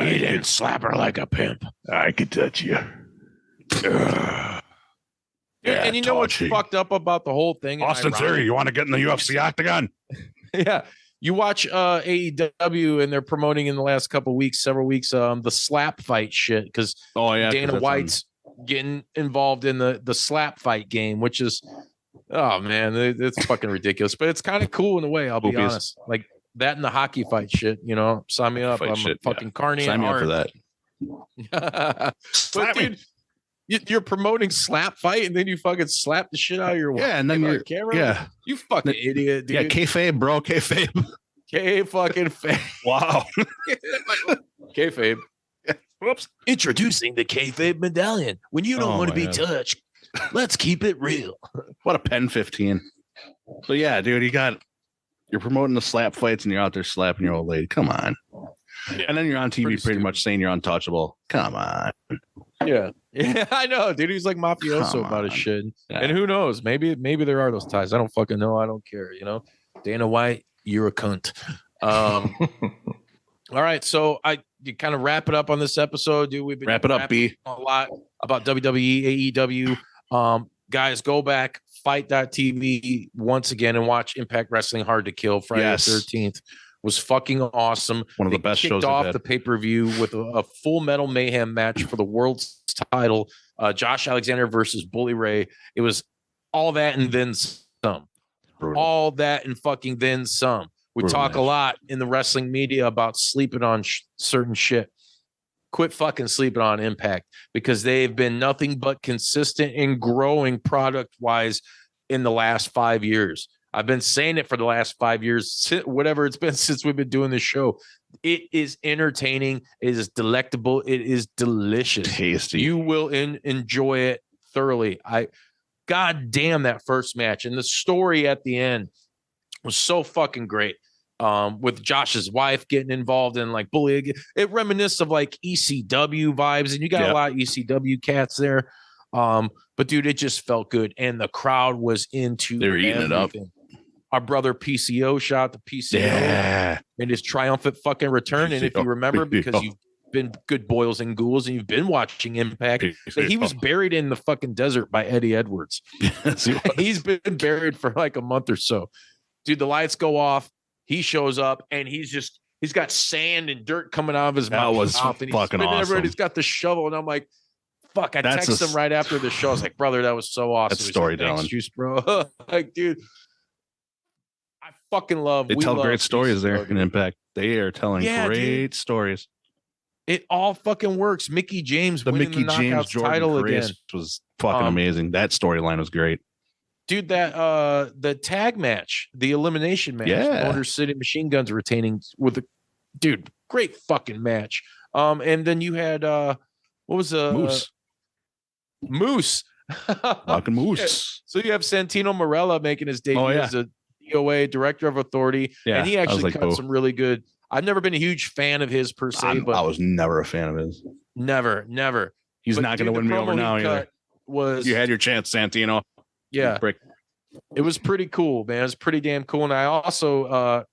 [SPEAKER 6] He didn't slap her like a pimp.
[SPEAKER 7] I could touch you.
[SPEAKER 6] And you know what's fucked up about the whole thing?
[SPEAKER 3] Austin Theory, you want to get in the UFC octagon?
[SPEAKER 6] Yeah. You watch AEW and they're promoting in the last couple weeks, several weeks, the slap fight shit because Dana White's getting involved in the slap fight game, which is, oh man, it's fucking ridiculous. But it's kind of cool in a way. I'll be honest, like that and the hockey fight shit. You know, sign me up. I'm a fucking carny.
[SPEAKER 3] Sign me up for
[SPEAKER 6] that. But dude, you're promoting slap fight and then you fucking slap the shit out of your wife.
[SPEAKER 3] Yeah, and then you're
[SPEAKER 6] you fucking idiot, dude.
[SPEAKER 3] Yeah, kayfabe, bro, kayfabe.
[SPEAKER 6] K-fucking-fabe.
[SPEAKER 3] Wow.
[SPEAKER 6] Kayfabe.
[SPEAKER 3] Whoops.
[SPEAKER 6] Introducing the kayfabe medallion. When you don't want to be touched, let's keep it real.
[SPEAKER 3] What a pen 15. So yeah, dude, you're promoting the slap fights and you're out there slapping your old lady. Come on. Yeah. And then you're on TV pretty much saying you're untouchable. Come on.
[SPEAKER 6] Yeah, I know, dude. He's like mafioso about his shit. Yeah. And who knows? Maybe there are those ties. I don't fucking know. I don't care. You know, Dana White, you're a cunt. All right, so you kind of wrap it up on this episode, dude. We've been
[SPEAKER 3] wrap it up, B.
[SPEAKER 6] A lot about WWE, AEW. Guys, go back, fight.tv once again and watch Impact Wrestling Hard to Kill. Friday the 13th was fucking awesome.
[SPEAKER 3] One of the best shows.
[SPEAKER 6] Kicked off the pay-per-view with a Full Metal Mayhem match for the world's title. Josh Alexander versus Bully Ray. It was all that and then some. Brutal. All that and fucking then some. We talk a lot in the wrestling media about sleeping on certain shit. Quit fucking sleeping on Impact because they've been nothing but consistent and growing product-wise in the last 5 years. I've been saying it for the last 5 years, whatever it's been since we've been doing this show. It is entertaining. It is delectable. It is delicious.
[SPEAKER 3] Tasty.
[SPEAKER 6] You will enjoy it thoroughly. God damn that first match. And the story at the end was so fucking great. With Josh's wife getting involved in like bullying. It reminisced of like ECW vibes. And you got a lot of ECW cats there. But dude, it just felt good. And the crowd was into
[SPEAKER 3] They were eating it up.
[SPEAKER 6] Our brother PCO shot the PCO in his triumphant fucking return. And if you remember, because been good boils and ghouls, and you've been watching Impact. So he was buried in the fucking desert by Eddie Edwards.
[SPEAKER 3] Yes,
[SPEAKER 6] he's been buried for like a month or so. Dude, the lights go off. He shows up, and he's got sand and dirt coming out of his mouth.
[SPEAKER 3] That was fucking awesome.
[SPEAKER 6] He's got the shovel, and I'm like, fuck. I texted him right after the show. I was like, brother, that was so awesome.
[SPEAKER 3] That's storytelling.
[SPEAKER 6] Like, juice, bro. Like, dude, I fucking love.
[SPEAKER 3] They tell great stories there in Impact. They are telling great stories.
[SPEAKER 6] It all fucking works. Mickey James winning the Knockouts title again
[SPEAKER 3] was fucking amazing. That storyline was great.
[SPEAKER 6] Dude, that the tag match, the elimination match, Motor City Machine Guns retaining with great fucking match. And then you had what was Moose.
[SPEAKER 3] Fucking Moose.
[SPEAKER 6] Yeah. So you have Santino Marella making his debut as a DOA Director of Authority. And he actually cut some really good. I've never been a huge fan of his per se, but
[SPEAKER 3] I was never a fan of his.
[SPEAKER 6] Never.
[SPEAKER 3] He's not going to win me over now either. You had your chance, Santino.
[SPEAKER 6] Yeah. It was pretty cool, man. It was pretty damn cool. And I also,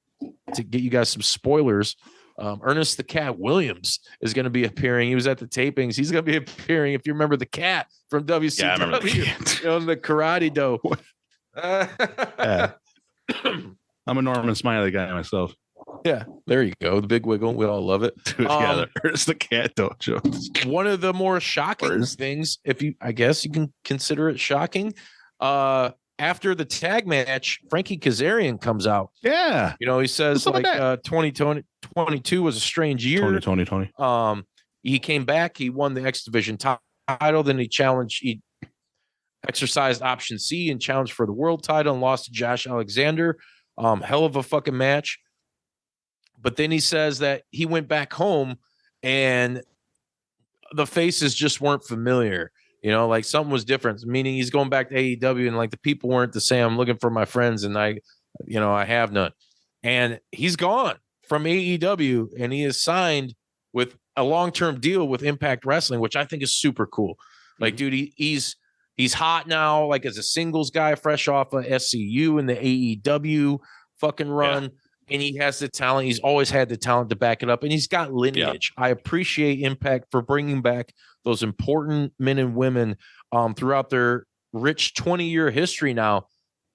[SPEAKER 6] to get you guys some spoilers, Ernest the Cat Williams is going to be appearing. He was at the tapings. He's going to be appearing. If you remember the cat from WCW,
[SPEAKER 3] I remember the cat.
[SPEAKER 6] The Karate Do.
[SPEAKER 3] I'm a Norman Smiley guy myself.
[SPEAKER 6] Yeah, there you go. The big wiggle. We all love it.
[SPEAKER 3] Dude, Ernest the Cat Dojo.
[SPEAKER 6] One of the more shocking things, I guess you can consider it shocking. After the tag match, Frankie Kazarian comes out.
[SPEAKER 3] Yeah.
[SPEAKER 6] He says 2022 was a strange year.
[SPEAKER 3] 2020.
[SPEAKER 6] He came back. He won the X Division title. Then he exercised option C and challenged for the world title and lost to Josh Alexander. Hell of a fucking match. But then he says that he went back home and the faces just weren't familiar. Like something was different, meaning he's going back to AEW and like the people weren't the same. I'm looking for my friends and I have none. And he's gone from AEW and he is signed with a long-term deal with Impact Wrestling, which I think is super cool. Like, dude, he's hot now, like as a singles guy, fresh off of SCU and the AEW fucking run. Yeah. And he has the talent. He's always had the talent to back it up. And he's got lineage. Yeah. I appreciate Impact for bringing back those important men and women throughout their rich 20-year history now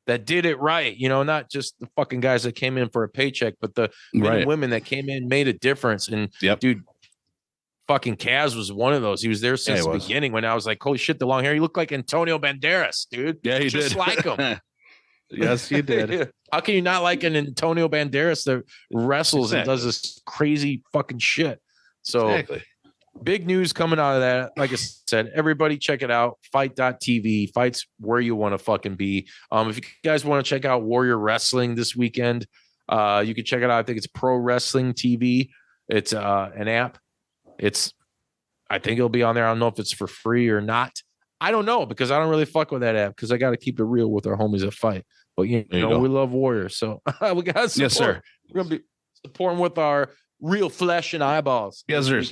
[SPEAKER 6] that did it right. Not just the fucking guys that came in for a paycheck, but the men and women that came in, made a difference. And dude, fucking Kaz was one of those. He was there since the beginning when I was like, holy shit, the long hair. He looked like Antonio Banderas, dude.
[SPEAKER 3] Yeah, he
[SPEAKER 6] just
[SPEAKER 3] did.
[SPEAKER 6] Like him.
[SPEAKER 3] Yes, he did.
[SPEAKER 6] How can you not like an Antonio Banderas that wrestles and does this crazy fucking shit? So big news coming out of that. Like I said, everybody check it out. Fight.tv. Fight's where you want to fucking be. If you guys want to check out Warrior Wrestling this weekend, you can check it out. I think it's Pro Wrestling TV. It's an app. I think it'll be on there. I don't know if it's for free or not. I don't know because I don't really fuck with that app because I got to keep it real with our homies at Fight. But we love Warriors, so we got support.
[SPEAKER 3] Yes, sir.
[SPEAKER 6] We're gonna be supporting with our real flesh and eyeballs.
[SPEAKER 3] Yes, sir.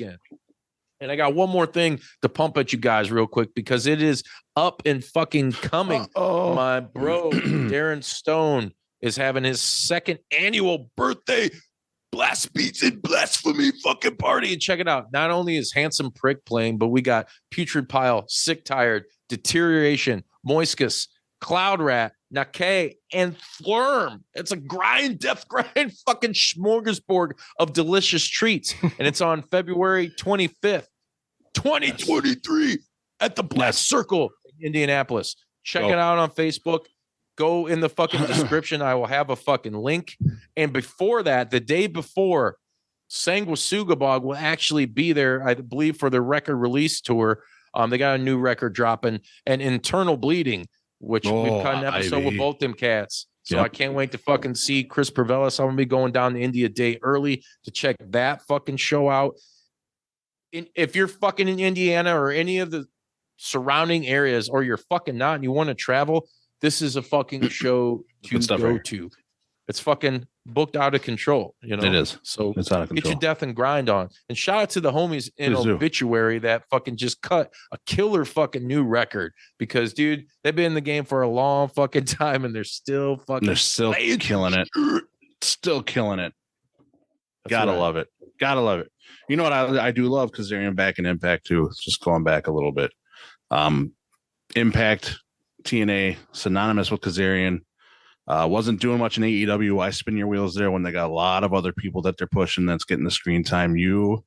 [SPEAKER 6] And I got one more thing to pump at you guys real quick because it is up and fucking coming. My bro Darren Stone is having his second annual birthday Blastbeats and Blasphemy fucking party. And check it out. Not only is Handsome Prick playing, but we got Putrid Pile, Sick Tired, Deterioration, Moiscus, Cloud Rat, Nake, and Flurm. It's a death grind fucking smorgasbord of delicious treats. And it's on February 25th, 2023 at the Black Circle in Indianapolis. Check it out on Facebook. Go in the fucking description. I will have a fucking link. And before that, the day before, Sanguisugabog will actually be there, I believe, for the record release tour. They got a new record dropping, and Internal Bleeding, which we've cut an episode with both them cats. So I can't wait to fucking see Chris Pervelis. I'm going to be going down to India a day early to check that fucking show out. If you're fucking in Indiana or any of the surrounding areas, or you're fucking not and you want to travel, this is a fucking show to go to. It's fucking booked out of control, It
[SPEAKER 3] is.
[SPEAKER 6] So
[SPEAKER 3] it's out of control.
[SPEAKER 6] Get your death and grind on. And shout out to the homies in Obituary that fucking just cut a killer fucking new record because, dude, they've been in the game for a long fucking time and they're still fucking
[SPEAKER 3] killing it. Still killing it. Gotta love it. Gotta love it. You know what I do love? Kazarian back in Impact too. Just going back a little bit. Impact, TNA, synonymous with Kazarian. Wasn't doing much in AEW. Why spin your wheels there when they got a lot of other people that they're pushing that's getting the screen time? You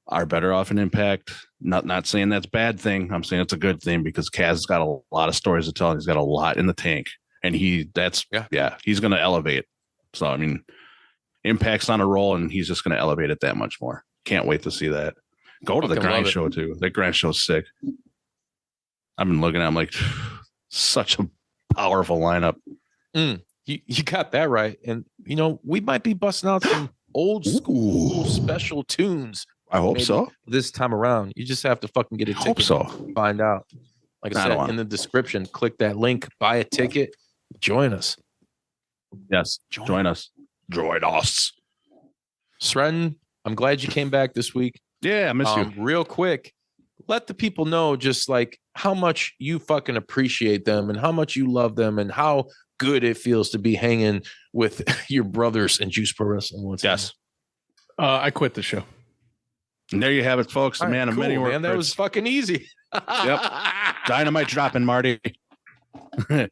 [SPEAKER 3] are better off in Impact. Not saying that's a bad thing. I'm saying it's a good thing because Kaz's got a lot of stories to tell. He's got a lot in the tank, and he's going to elevate. So I mean, Impact's on a roll, and he's just going to elevate it that much more. Can't wait to see that. Go to the grind show too. That grind show's sick. I've been looking at him like such a powerful lineup.
[SPEAKER 6] You got that right. And, you know, we might be busting out some old school special tunes.
[SPEAKER 3] I hope so.
[SPEAKER 6] This time around. You just have to fucking get a ticket.
[SPEAKER 3] Hope so.
[SPEAKER 6] Find out. Like I said, in the description, click that link, buy a ticket, join us.
[SPEAKER 3] Yes. Join us. Join us.
[SPEAKER 6] Sreten, I'm glad you came back this week.
[SPEAKER 3] Yeah, I miss you.
[SPEAKER 6] Real quick, let the people know just like how much you fucking appreciate them and how much you love them and how good it feels to be hanging with your brothers in Juice Pro Wrestling.
[SPEAKER 3] Yes.
[SPEAKER 4] I quit the show.
[SPEAKER 3] And there you have it, folks. The man of many words.
[SPEAKER 6] That was fucking easy.
[SPEAKER 3] Yep. Dynamite dropping, Marty. You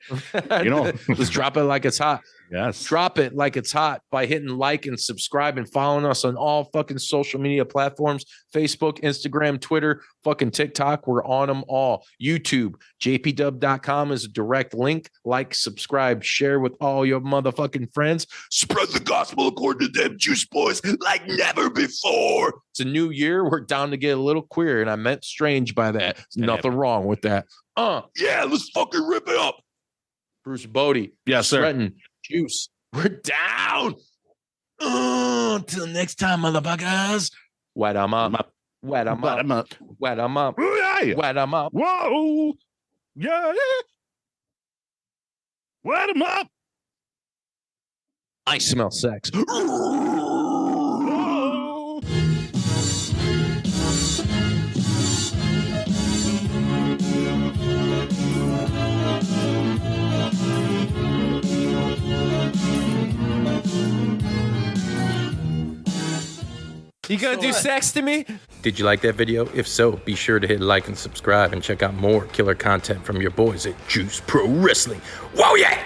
[SPEAKER 3] know,
[SPEAKER 6] just drop it like it's hot.
[SPEAKER 3] Yes.
[SPEAKER 6] Drop it like it's hot by hitting like and subscribe and following us on all fucking social media platforms. Facebook, Instagram, Twitter, fucking TikTok. We're on them all. YouTube, jpdub.com is a direct link. Like, subscribe, share with all your motherfucking friends. Spread the gospel according to them Juice Boys like never before. It's a new year. We're down to get a little queer, and I meant strange by that. There's nothing wrong with that. Yeah, let's fucking rip it up. Bruce Bodi.
[SPEAKER 3] Yes, sir.
[SPEAKER 6] Sreten, Juice. We're down. Until next time, motherfuckers. Wet 'em up. Wet 'em up. Wet 'em up. Wet 'em up.
[SPEAKER 3] Whoa. Yeah. Wet 'em up.
[SPEAKER 6] I smell sex. You gonna do sex to me? Did you like that video? If so, be sure to hit like and subscribe and check out more killer content from your boys at Juice Pro Wrestling. Whoa, yeah!